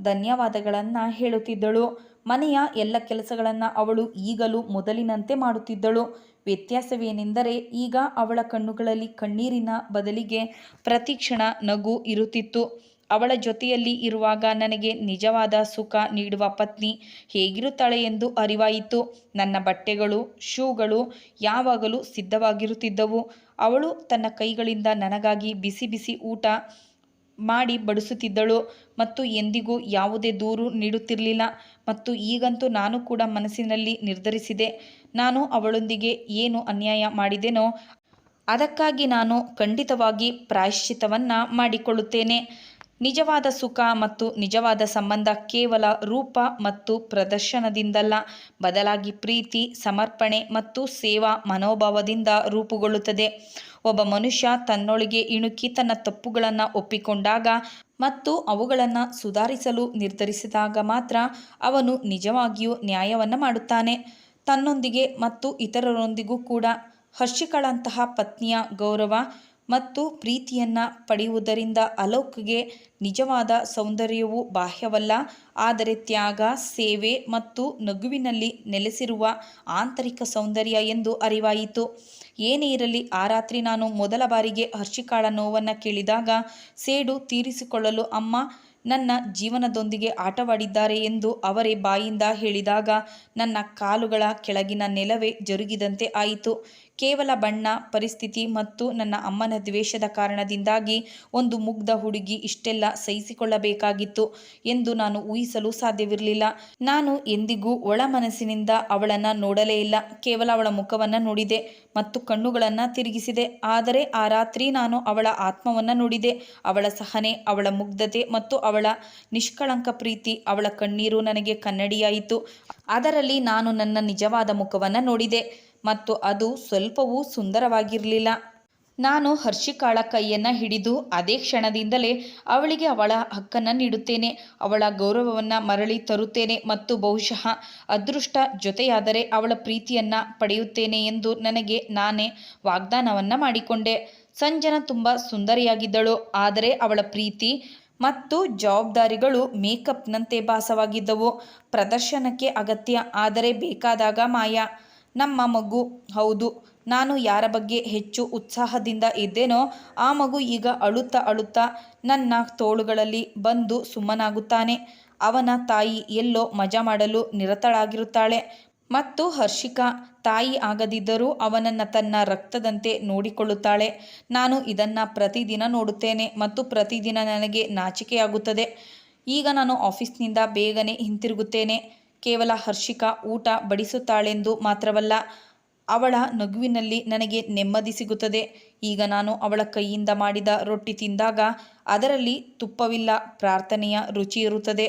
ಧನ್ಯವಾದಗಳನ್ನು ಹೇಳುತ್ತಿದ್ದಳು. ಮನೆಯ ಎಲ್ಲ ಕೆಲಸಗಳನ್ನು ಅವಳು ಈಗಲೂ ಮೊದಲಿನಂತೆ ಮಾಡುತ್ತಿದ್ದಳು. ವ್ಯತ್ಯಾಸವೇನೆಂದರೆ ಈಗ ಅವಳ ಕಣ್ಣುಗಳಲ್ಲಿ ಕಣ್ಣೀರಿನ ಬದಲಿಗೆ ಪ್ರತಿಕ್ಷಣ ನಗು ಇರುತ್ತಿತ್ತು. ಅವಳ ಜೊತೆಯಲ್ಲಿ ಇರುವಾಗ ನನಗೆ ನಿಜವಾದ ಸುಖ ನೀಡುವ ಪತ್ನಿ ಹೇಗಿರುತ್ತಾಳೆ ಎಂದು ಅರಿವಾಯಿತು. ನನ್ನ ಬಟ್ಟೆಗಳು, ಶೂಗಳು ಯಾವಾಗಲೂ ಸಿದ್ಧವಾಗಿರುತ್ತಿದ್ದವು. ಅವಳು ತನ್ನ ಕೈಗಳಿಂದ ನನಗಾಗಿ ಬಿಸಿ ಬಿಸಿ ಊಟ ಮಾಡಿ ಬಡಿಸುತ್ತಿದ್ದಳು ಮತ್ತು ಎಂದಿಗೂ ಯಾವುದೇ ದೂರು ನೀಡುತ್ತಿರಲಿಲ್ಲ. ಮತ್ತು ಈಗಂತೂ ನಾನು ಕೂಡ ಮನಸ್ಸಿನಲ್ಲಿ ನಿರ್ಧರಿಸಿದೆ, ನಾನು ಅವಳೊಂದಿಗೆ ಏನು ಅನ್ಯಾಯ ಮಾಡಿದೆನೋ ಅದಕ್ಕಾಗಿ ನಾನು ಖಂಡಿತವಾಗಿ ಪ್ರಾಯಶ್ಚಿತ್ತವನ್ನು ಮಾಡಿಕೊಳ್ಳುತ್ತೇನೆ. ನಿಜವಾದ ಸುಖ ಮತ್ತು ನಿಜವಾದ ಸಂಬಂಧ ಕೇವಲ ರೂಪ ಮತ್ತು ಪ್ರದರ್ಶನದಿಂದಲ್ಲ, ಬದಲಾಗಿ ಪ್ರೀತಿ, ಸಮರ್ಪಣೆ ಮತ್ತು ಸೇವಾ ಮನೋಭಾವದಿಂದ ರೂಪುಗೊಳ್ಳುತ್ತದೆ. ಒಬ್ಬ ಮನುಷ್ಯ ತನ್ನೊಳಗೆ ಇಣುಕಿ ತನ್ನ ತಪ್ಪುಗಳನ್ನು ಒಪ್ಪಿಕೊಂಡಾಗ ಮತ್ತು ಅವುಗಳನ್ನು ಸುಧಾರಿಸಲು ನಿರ್ಧರಿಸಿದಾಗ ಮಾತ್ರ ಅವನು ನಿಜವಾಗಿಯೂ ನ್ಯಾಯವನ್ನು ಮಾಡುತ್ತಾನೆ, ತನ್ನೊಂದಿಗೆ ಮತ್ತು ಇತರರೊಂದಿಗೂ ಕೂಡ. ಹರ್ಷಿಕಾಳಂತಹ ಪತ್ನಿಯ ಗೌರವ ಮತ್ತು ಪ್ರೀತಿಯನ್ನು ಪಡೆಯುವುದರಿಂದ ಅಲೋಕ್ಗೆ ನಿಜವಾದ ಸೌಂದರ್ಯವು ಬಾಹ್ಯವಲ್ಲ, ಆದರೆ ತ್ಯಾಗ, ಸೇವೆ ಮತ್ತು ನಗುವಿನಲ್ಲಿ ನೆಲೆಸಿರುವ ಆಂತರಿಕ ಸೌಂದರ್ಯ ಎಂದು ಅರಿವಾಯಿತು. ಏನೇ ಇರಲಿ, ಆ ರಾತ್ರಿ ನಾನು ಮೊದಲ ಬಾರಿಗೆ ಹರ್ಷಿಕಾಳ ನೋವನ್ನು ಕೇಳಿದಾಗ ಸೇಡು ತೀರಿಸಿಕೊಳ್ಳಲು ಅಮ್ಮ ನನ್ನ ಜೀವನದೊಂದಿಗೆ ಆಟವಾಡಿದ್ದಾರೆ ಎಂದು ಅವರೇ ಬಾಯಿಂದ ಹೇಳಿದಾಗ ನನ್ನ ಕಾಲುಗಳ ಕೆಳಗಿನ ನೆಲವೇ ಜರುಗಿದಂತೆ ಆಯಿತು. ಕೇವಲ ಬಣ್ಣ, ಪರಿಸ್ಥಿತಿ ಮತ್ತು ನನ್ನ ಅಮ್ಮನ ದ್ವೇಷದ ಕಾರಣದಿಂದಾಗಿ ಒಂದು ಮುಗ್ಧ ಹುಡುಗಿ ಇಷ್ಟೆಲ್ಲ ಸಹಿಸಿಕೊಳ್ಳಬೇಕಾಗಿತ್ತು ಎಂದು ನಾನು ಊಹಿಸಲು ಸಾಧ್ಯವಿರಲಿಲ್ಲ. ನಾನು ಎಂದಿಗೂ ಒಳ ಮನಸ್ಸಿನಿಂದ ಅವಳನ್ನು ನೋಡಲೇ ಇಲ್ಲ, ಕೇವಲ ಅವಳ ಮುಖವನ್ನು ನೋಡಿದೆ ಮತ್ತು ಕಣ್ಣುಗಳನ್ನು ತಿರುಗಿಸಿದೆ. ಆದರೆ ಆ ರಾತ್ರಿ ನಾನು ಅವಳ ಆತ್ಮವನ್ನು ನೋಡಿದೆ, ಅವಳ ಸಹನೆ, ಅವಳ ಮುಗ್ಧತೆ ಮತ್ತು ಅವಳ ನಿಷ್ಕಳಂಕ ಪ್ರೀತಿ. ಅವಳ ಕಣ್ಣೀರು ನನಗೆ ಕನ್ನಡಿಯಾಯಿತು, ಅದರಲ್ಲಿ ನಾನು ನನ್ನ ನಿಜವಾದ ಮುಖವನ್ನು ನೋಡಿದೆ ಮತ್ತು ಅದು ಸ್ವಲ್ಪವೂ ಸುಂದರವಾಗಿರಲಿಲ್ಲ. ನಾನು ಹರ್ಷಿಕಾಳ ಕೈಯನ್ನು ಹಿಡಿದು ಅದೇ ಕ್ಷಣದಿಂದಲೇ ಅವಳಿಗೆ ಅವಳ ಹಕ್ಕನ್ನು ನೀಡುತ್ತೇನೆ, ಅವಳ ಗೌರವವನ್ನು ಮರಳಿ ತರುತ್ತೇನೆ ಮತ್ತು ಬಹುಶಃ ಅದೃಷ್ಟ ಜೊತೆಯಾದರೆ ಅವಳ ಪ್ರೀತಿಯನ್ನು ಪಡೆಯುತ್ತೇನೆ ಎಂದು ನನಗೆ ನಾನೇ ವಾಗ್ದಾನವನ್ನು ಮಾಡಿಕೊಂಡೆ. ಸಂಜನಾ ತುಂಬ ಸುಂದರಿಯಾಗಿದ್ದಳು, ಆದರೆ ಅವಳ ಪ್ರೀತಿ ಮತ್ತು ಜವಾಬ್ದಾರಿಗಳು ಮೇಕಪ್ನಂತೆ ಭಾಸವಾಗಿದ್ದವು. ಪ್ರದರ್ಶನಕ್ಕೆ ಅಗತ್ಯ, ಆದರೆ ಬೇಕಾದಾಗ ಮಾಯ. ನಮ್ಮ ಮಗು, ಹೌದು, ನಾನು ಯಾರ ಬಗ್ಗೆ ಹೆಚ್ಚು ಉತ್ಸಾಹದಿಂದ ಇದ್ದೇನೋ ಆ ಮಗು ಈಗ ಅಳುತ್ತಾ ಅಳುತ್ತಾ ನನ್ನ ತೋಳುಗಳಲ್ಲಿ ಬಂದು ಸುಮ್ಮನಾಗುತ್ತಾನೆ. ಅವನ ತಾಯಿ ಎಲ್ಲೋ ಮಜಾ ಮಾಡಲು ನಿರತಳಾಗಿರುತ್ತಾಳೆ ಮತ್ತು ಹರ್ಷಿಕಾ ತಾಯಿ ಆಗದಿದ್ದರೂ ಅವನನ್ನು ತನ್ನ ರಕ್ತದಂತೆ ನೋಡಿಕೊಳ್ಳುತ್ತಾಳೆ. ನಾನು ಇದನ್ನು ಪ್ರತಿದಿನ ನೋಡುತ್ತೇನೆ ಮತ್ತು ಪ್ರತಿದಿನ ನನಗೆ ನಾಚಿಕೆಯಾಗುತ್ತದೆ. ಈಗ ನಾನು ಆಫೀಸ್ನಿಂದ ಬೇಗನೆ ಹಿಂತಿರುಗುತ್ತೇನೆ, ಕೇವಲ ಹರ್ಷಿಕಾ ಊಟ ಬಡಿಸುತ್ತಾಳೆಂದು ಮಾತ್ರವಲ್ಲ, ಅವಳ ನಗುವಿನಲ್ಲಿ ನನಗೆ ನೆಮ್ಮದಿ ಸಿಗುತ್ತದೆ. ಈಗ ನಾನು ಅವಳ ಕೈಯಿಂದ ಮಾಡಿದ ರೊಟ್ಟಿ ತಿಂದಾಗ ಅದರಲ್ಲಿ ತುಪ್ಪವಿಲ್ಲ, ಪ್ರಾರ್ಥನೆಯ ರುಚಿ ಇರುತ್ತದೆ.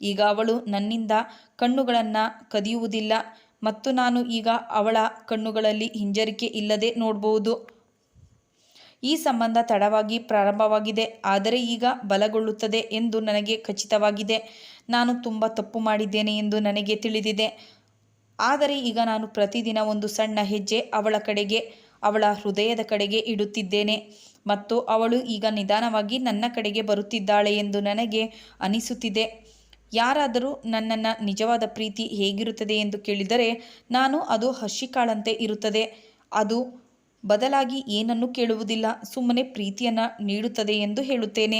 ಈಗ ಅವಳು ನನ್ನಿಂದ ಕಣ್ಣುಗಳನ್ನು ಕದಿಯುವುದಿಲ್ಲ ಮತ್ತು ನಾನು ಈಗ ಅವಳ ಕಣ್ಣುಗಳಲ್ಲಿ ಹಿಂಜರಿಕೆ ಇಲ್ಲದೆ ನೋಡಬಹುದು. ಈ ಸಂಬಂಧ ತಡವಾಗಿ ಪ್ರಾರಂಭವಾಗಿದೆ, ಆದರೆ ಈಗ ಬಲಗೊಳ್ಳುತ್ತದೆ ಎಂದು ನನಗೆ ಖಚಿತವಾಗಿದೆ. ನಾನು ತುಂಬ ತಪ್ಪು ಮಾಡಿದ್ದೇನೆ ಎಂದು ನನಗೆ ತಿಳಿದಿದೆ, ಆದರೆ ಈಗ ನಾನು ಪ್ರತಿದಿನ ಒಂದು ಸಣ್ಣ ಹೆಜ್ಜೆ ಅವಳ ಕಡೆಗೆ, ಅವಳ ಹೃದಯದ ಕಡೆಗೆ ಇಡುತ್ತಿದ್ದೇನೆ ಮತ್ತು ಅವಳು ಈಗ ನಿಧಾನವಾಗಿ ನನ್ನ ಕಡೆಗೆ ಬರುತ್ತಿದ್ದಾಳೆ ಎಂದು ನನಗೆ ಅನಿಸುತ್ತಿದೆ. ಯಾರಾದರೂ ನನ್ನನ್ನು ನಿಜವಾದ ಪ್ರೀತಿ ಹೇಗಿರುತ್ತದೆ ಎಂದು ಕೇಳಿದರೆ ನಾನು ಅದು ಹರ್ಷಿಕಾಳಂತೆ ಇರುತ್ತದೆ. ಅದು ಬದಲಾಗಿ ಏನನ್ನೂ ಕೇಳುವುದಿಲ್ಲ, ಸುಮ್ಮನೆ ಪ್ರೀತಿಯನ್ನು ನೀಡುತ್ತದೆ ಎಂದು ಹೇಳುತ್ತೇನೆ.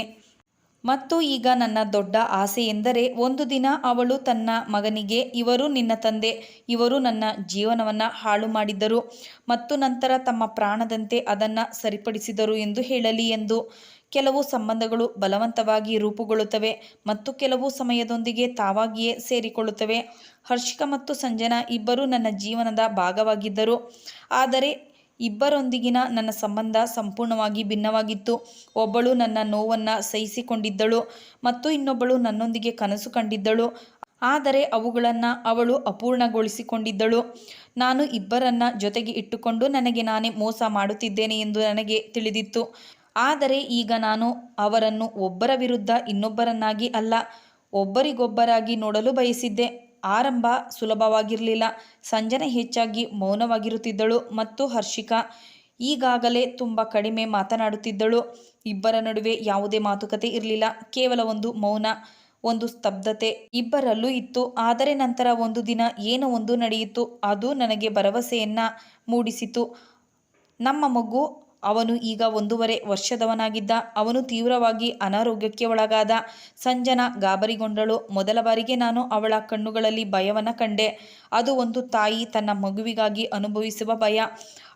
ಮತ್ತು ಈಗ ನನ್ನ ದೊಡ್ಡ ಆಸೆ ಎಂದರೆ ಒಂದು ದಿನ ಅವಳು ತನ್ನ ಮಗನಿಗೆ, ಇವರು ನಿನ್ನ ತಂದೆ, ಇವರು ನನ್ನ ಜೀವನವನ್ನು ಹಾಳು ಮಾಡಿದ್ದರು ಮತ್ತು ನಂತರ ತಮ್ಮ ಪ್ರಾಣದಂತೆ ಅದನ್ನು ಸರಿಪಡಿಸಿದರು ಎಂದು ಹೇಳಲಿ ಎಂದು. ಕೆಲವು ಸಂಬಂಧಗಳು ಬಲವಂತವಾಗಿ ರೂಪುಗೊಳ್ಳುತ್ತವೆ ಮತ್ತು ಕೆಲವು ಸಮಯದೊಂದಿಗೆ ತಾವಾಗಿಯೇ ಸೇರಿಕೊಳ್ಳುತ್ತವೆ. ಹರ್ಷಿಕಾ ಮತ್ತು ಸಂಜನಾ ಇಬ್ಬರೂ ನನ್ನ ಜೀವನದ ಭಾಗವಾಗಿದ್ದರು, ಆದರೆ ಇಬ್ಬರೊಂದಿಗಿನ ನನ್ನ ಸಂಬಂಧ ಸಂಪೂರ್ಣವಾಗಿ ಭಿನ್ನವಾಗಿತ್ತು. ಒಬ್ಬಳು ನನ್ನ ನೋವನ್ನು ಸಹಿಸಿಕೊಂಡಿದ್ದಳು ಮತ್ತು ಇನ್ನೊಬ್ಬಳು ನನ್ನೊಂದಿಗೆ ಕನಸು ಕಂಡಿದ್ದಳು, ಆದರೆ ಅವುಗಳನ್ನು ಅವಳು ಅಪೂರ್ಣಗೊಳಿಸಿಕೊಂಡಿದ್ದಳು. ನಾನು ಇಬ್ಬರನ್ನ ಜೊತೆಗೆ ಇಟ್ಟುಕೊಂಡು ನನಗೆ ನಾನೇ ಮೋಸ ಮಾಡುತ್ತಿದ್ದೇನೆ ಎಂದು ನನಗೆ ತಿಳಿದಿತ್ತು, ಆದರೆ ಈಗ ನಾನು ಅವರನ್ನು ಒಬ್ಬರ ವಿರುದ್ಧ ಇನ್ನೊಬ್ಬರನ್ನಾಗಿ ಅಲ್ಲ, ಒಬ್ಬರಿಗೊಬ್ಬರಾಗಿ ನೋಡಲು ಬಯಸಿದ್ದೆ. ಆರಂಭ ಸುಲಭವಾಗಿರಲಿಲ್ಲ. ಸಂಜನಾ ಹೆಚ್ಚಾಗಿ ಮೌನವಾಗಿರುತ್ತಿದ್ದಳು ಮತ್ತು ಹರ್ಷಿಕಾ ಈಗಾಗಲೇ ತುಂಬ ಕಡಿಮೆ ಮಾತನಾಡುತ್ತಿದ್ದಳು. ಇಬ್ಬರ ನಡುವೆ ಯಾವುದೇ ಮಾತುಕತೆ ಇರಲಿಲ್ಲ, ಕೇವಲ ಒಂದು ಮೌನ. ಒಂದು ಸ್ತಬ್ಧತೆ ಇಬ್ಬರಲ್ಲೂ ಇತ್ತು. ಆದರೆ ನಂತರ ಒಂದು ದಿನ ಏನೋ ಒಂದು ನಡೆಯಿತು. ಅದು ನನಗೆ ಭರವಸೆಯನ್ನ ಮೂಡಿಸಿತು. ನಮ್ಮ ಮಗು, ಅವನು ಈಗ 1.5 ವರ್ಷದವನಾಗಿದ್ದ. ಅವನು ತೀವ್ರವಾಗಿ ಅನಾರೋಗ್ಯಕ್ಕೆ ಒಳಗಾದ. ಸಂಜನಾ ಗಾಬರಿಗೊಂಡಳು. ಮೊದಲ ಬಾರಿಗೆ ನಾನು ಅವಳ ಕಣ್ಣುಗಳಲ್ಲಿ ಭಯವನ್ನು ಕಂಡೆ. ಅದು ಒಂದು ತಾಯಿ ತನ್ನ ಮಗುವಿಗಾಗಿ ಅನುಭವಿಸುವ ಭಯ.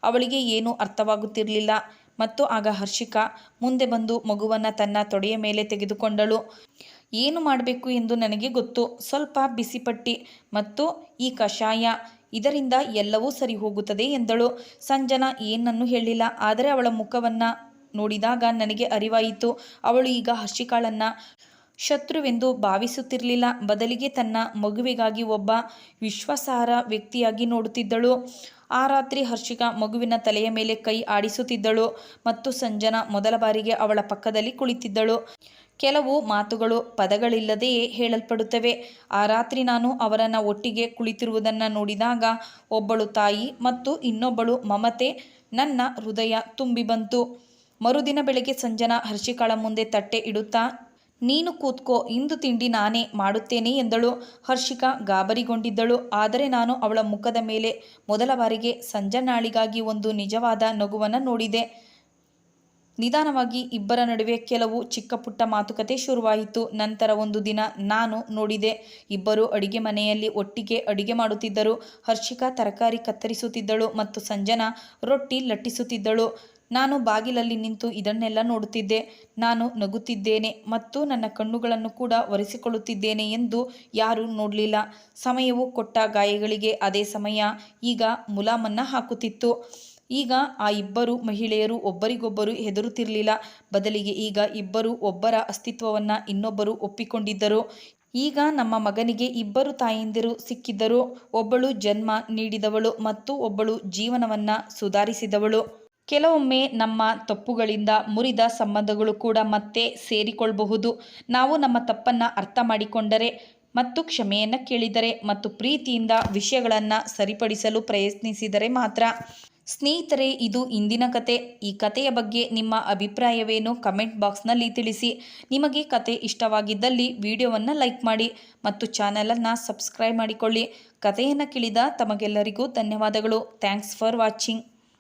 ಅವಳಿಗೆ ಏನೂ ಅರ್ಥವಾಗುತ್ತಿರಲಿಲ್ಲ. ಮತ್ತು ಆಗ ಹರ್ಷಿಕಾ ಮುಂದೆ ಬಂದು ಮಗುವನ್ನು ತನ್ನ ತೊಡೆಯ ಮೇಲೆ ತೆಗೆದುಕೊಂಡಳು. ಏನು ಮಾಡಬೇಕು ಎಂದು ನನಗೆ ಗೊತ್ತು. ಸ್ವಲ್ಪ ಬಿಸಿಪಟ್ಟಿ ಮತ್ತು ಈ ಕಷಾಯ, ಇದರಿಂದ ಎಲ್ಲವೂ ಸರಿ ಹೋಗುತ್ತದೆ ಎಂದಳು. ಸಂಜನಾ ಏನನ್ನೂ ಹೇಳಿಲ್ಲ. ಆದರೆ ಅವಳ ಮುಖವನ್ನು ನೋಡಿದಾಗ ನನಗೆ ಅರಿವಾಯಿತು. ಅವಳು ಈಗ ಹರ್ಷಿಕಾಳನ್ನು ಶತ್ರುವೆಂದು ಭಾವಿಸುತ್ತಿರಲಿಲ್ಲ. ಬದಲಿಗೆ ತನ್ನ ಮಗುವಿಗಾಗಿ ಒಬ್ಬ ವಿಶ್ವಾಸಾರ್ಹ ವ್ಯಕ್ತಿಯಾಗಿ ನೋಡುತ್ತಿದ್ದಳು. ಆ ರಾತ್ರಿ ಹರ್ಷಿಕಾ ಮಗುವಿನ ತಲೆಯ ಮೇಲೆ ಕೈ ಆಡಿಸುತ್ತಿದ್ದಳು ಮತ್ತು ಸಂಜನಾ ಮೊದಲ ಬಾರಿಗೆ ಅವಳ ಪಕ್ಕದಲ್ಲಿ ಕುಳಿತಿದ್ದಳು. ಕೆಲವು ಮಾತುಗಳು ಪದಗಳಿಲ್ಲದೆಯೇ ಹೇಳಲ್ಪಡುತ್ತವೆ. ಆ ರಾತ್ರಿ ನಾನು ಅವರನ್ನು ಒಟ್ಟಿಗೆ ಕುಳಿತಿರುವುದನ್ನು ನೋಡಿದಾಗ ಒಬ್ಬಳು ತಾಯಿ ಮತ್ತು ಇನ್ನೊಬ್ಬಳು ಮಮತೆ ನನ್ನ ಹೃದಯ ತುಂಬಿ ಬಂತು. ಮರುದಿನ ಬೆಳಗ್ಗೆ ಸಂಜನಾ ಹರ್ಷಿಕಾಳ ಮುಂದೆ ತಟ್ಟೆ ಇಡುತ್ತಾ, ನೀನು ಕೂತ್ಕೋ, ಇಂದು ತಿಂಡಿ ನಾನೇ ಮಾಡುತ್ತೇನೆ ಎಂದಳು. ಹರ್ಷಿಕಾ ಗಾಬರಿಗೊಂಡಿದ್ದಳು. ಆದರೆ ನಾನು ಅವಳ ಮುಖದ ಮೇಲೆ ಮೊದಲ ಬಾರಿಗೆ ಸಂಜನಾಳಿಗಾಗಿ ಒಂದು ನಿಜವಾದ ನಗುವನ್ನು ನೋಡಿದೆ. ನಿಧಾನವಾಗಿ ಇಬ್ಬರ ನಡುವೆ ಕೆಲವು ಚಿಕ್ಕ ಪುಟ್ಟ ಮಾತುಕತೆ ಶುರುವಾಯಿತು. ನಂತರ ಒಂದು ದಿನ ನಾನು ನೋಡಿದೆ, ಇಬ್ಬರು ಅಡಿಗೆ ಮನೆಯಲ್ಲಿ ಒಟ್ಟಿಗೆ ಅಡಿಗೆ ಮಾಡುತ್ತಿದ್ದರು. ಹರ್ಷಿಕಾ ತರಕಾರಿ ಕತ್ತರಿಸುತ್ತಿದ್ದಳು ಮತ್ತು ಸಂಜನಾ ರೊಟ್ಟಿ ಲಟ್ಟಿಸುತ್ತಿದ್ದಳು. ನಾನು ಬಾಗಿಲಲ್ಲಿ ನಿಂತು ಇದನ್ನೆಲ್ಲ ನೋಡುತ್ತಿದ್ದೆ. ನಾನು ನಗುತ್ತಿದ್ದೇನೆ ಮತ್ತು ನನ್ನ ಕಣ್ಣುಗಳನ್ನು ಕೂಡ ಒರೆಸಿಕೊಳ್ಳುತ್ತಿದ್ದೇನೆ ಎಂದು ಯಾರೂ ನೋಡಲಿಲ್ಲ. ಸಮಯವು ಕೊಟ್ಟ ಗಾಯಗಳಿಗೆ ಅದೇ ಸಮಯ ಈಗ ಮುಲಾಮನ್ನ ಹಾಕುತ್ತಿತ್ತು. ಈಗ ಆ ಇಬ್ಬರು ಮಹಿಳೆಯರು ಒಬ್ಬರಿಗೊಬ್ಬರು ಹೆದರುತ್ತಿರಲಿಲ್ಲ. ಬದಲಿಗೆ ಈಗ ಇಬ್ಬರು ಒಬ್ಬರ ಅಸ್ತಿತ್ವವನ್ನು ಇನ್ನೊಬ್ಬರು ಒಪ್ಪಿಕೊಂಡಿದ್ದರು. ಈಗ ನಮ್ಮ ಮಗನಿಗೆ ಇಬ್ಬರು ತಾಯಂದಿರು ಸಿಕ್ಕಿದ್ದರು. ಒಬ್ಬಳು ಜನ್ಮ ನೀಡಿದವಳು ಮತ್ತು ಒಬ್ಬಳು ಜೀವನವನ್ನು ಸುಧಾರಿಸಿದವಳು. ಕೆಲವೊಮ್ಮೆ ನಮ್ಮ ತಪ್ಪುಗಳಿಂದ ಮುರಿದ ಸಂಬಂಧಗಳು ಕೂಡ ಮತ್ತೆ ಸೇರಿಕೊಳ್ಳಬಹುದು. ನಾವು ನಮ್ಮ ತಪ್ಪನ್ನು ಅರ್ಥ ಮಾಡಿಕೊಂಡರೆ ಮತ್ತು ಕ್ಷಮೆಯನ್ನು ಕೇಳಿದರೆ ಮತ್ತು ಪ್ರೀತಿಯಿಂದ ವಿಷಯಗಳನ್ನು ಸರಿಪಡಿಸಲು ಪ್ರಯತ್ನಿಸಿದರೆ ಮಾತ್ರ. ಸ್ನೇಹಿತರೆ, ಇದು ಇಂದಿನ ಕತೆ. ಈ ಕಥೆಯ ಬಗ್ಗೆ ನಿಮ್ಮ ಅಭಿಪ್ರಾಯವೇನು? ಕಮೆಂಟ್ ಬಾಕ್ಸ್ನಲ್ಲಿ ತಿಳಿಸಿ. ನಿಮಗೆ ಕತೆ ಇಷ್ಟವಾಗಿದ್ದಲ್ಲಿ ವಿಡಿಯೋವನ್ನು ಲೈಕ್ ಮಾಡಿ ಮತ್ತು ಚಾನಲನ್ನು ಸಬ್ಸ್ಕ್ರೈಬ್ ಮಾಡಿಕೊಳ್ಳಿ. ಕಥೆಯನ್ನು ಕೇಳಿದ ತಮಗೆಲ್ಲರಿಗೂ ಧನ್ಯವಾದಗಳು. Thanks for watching.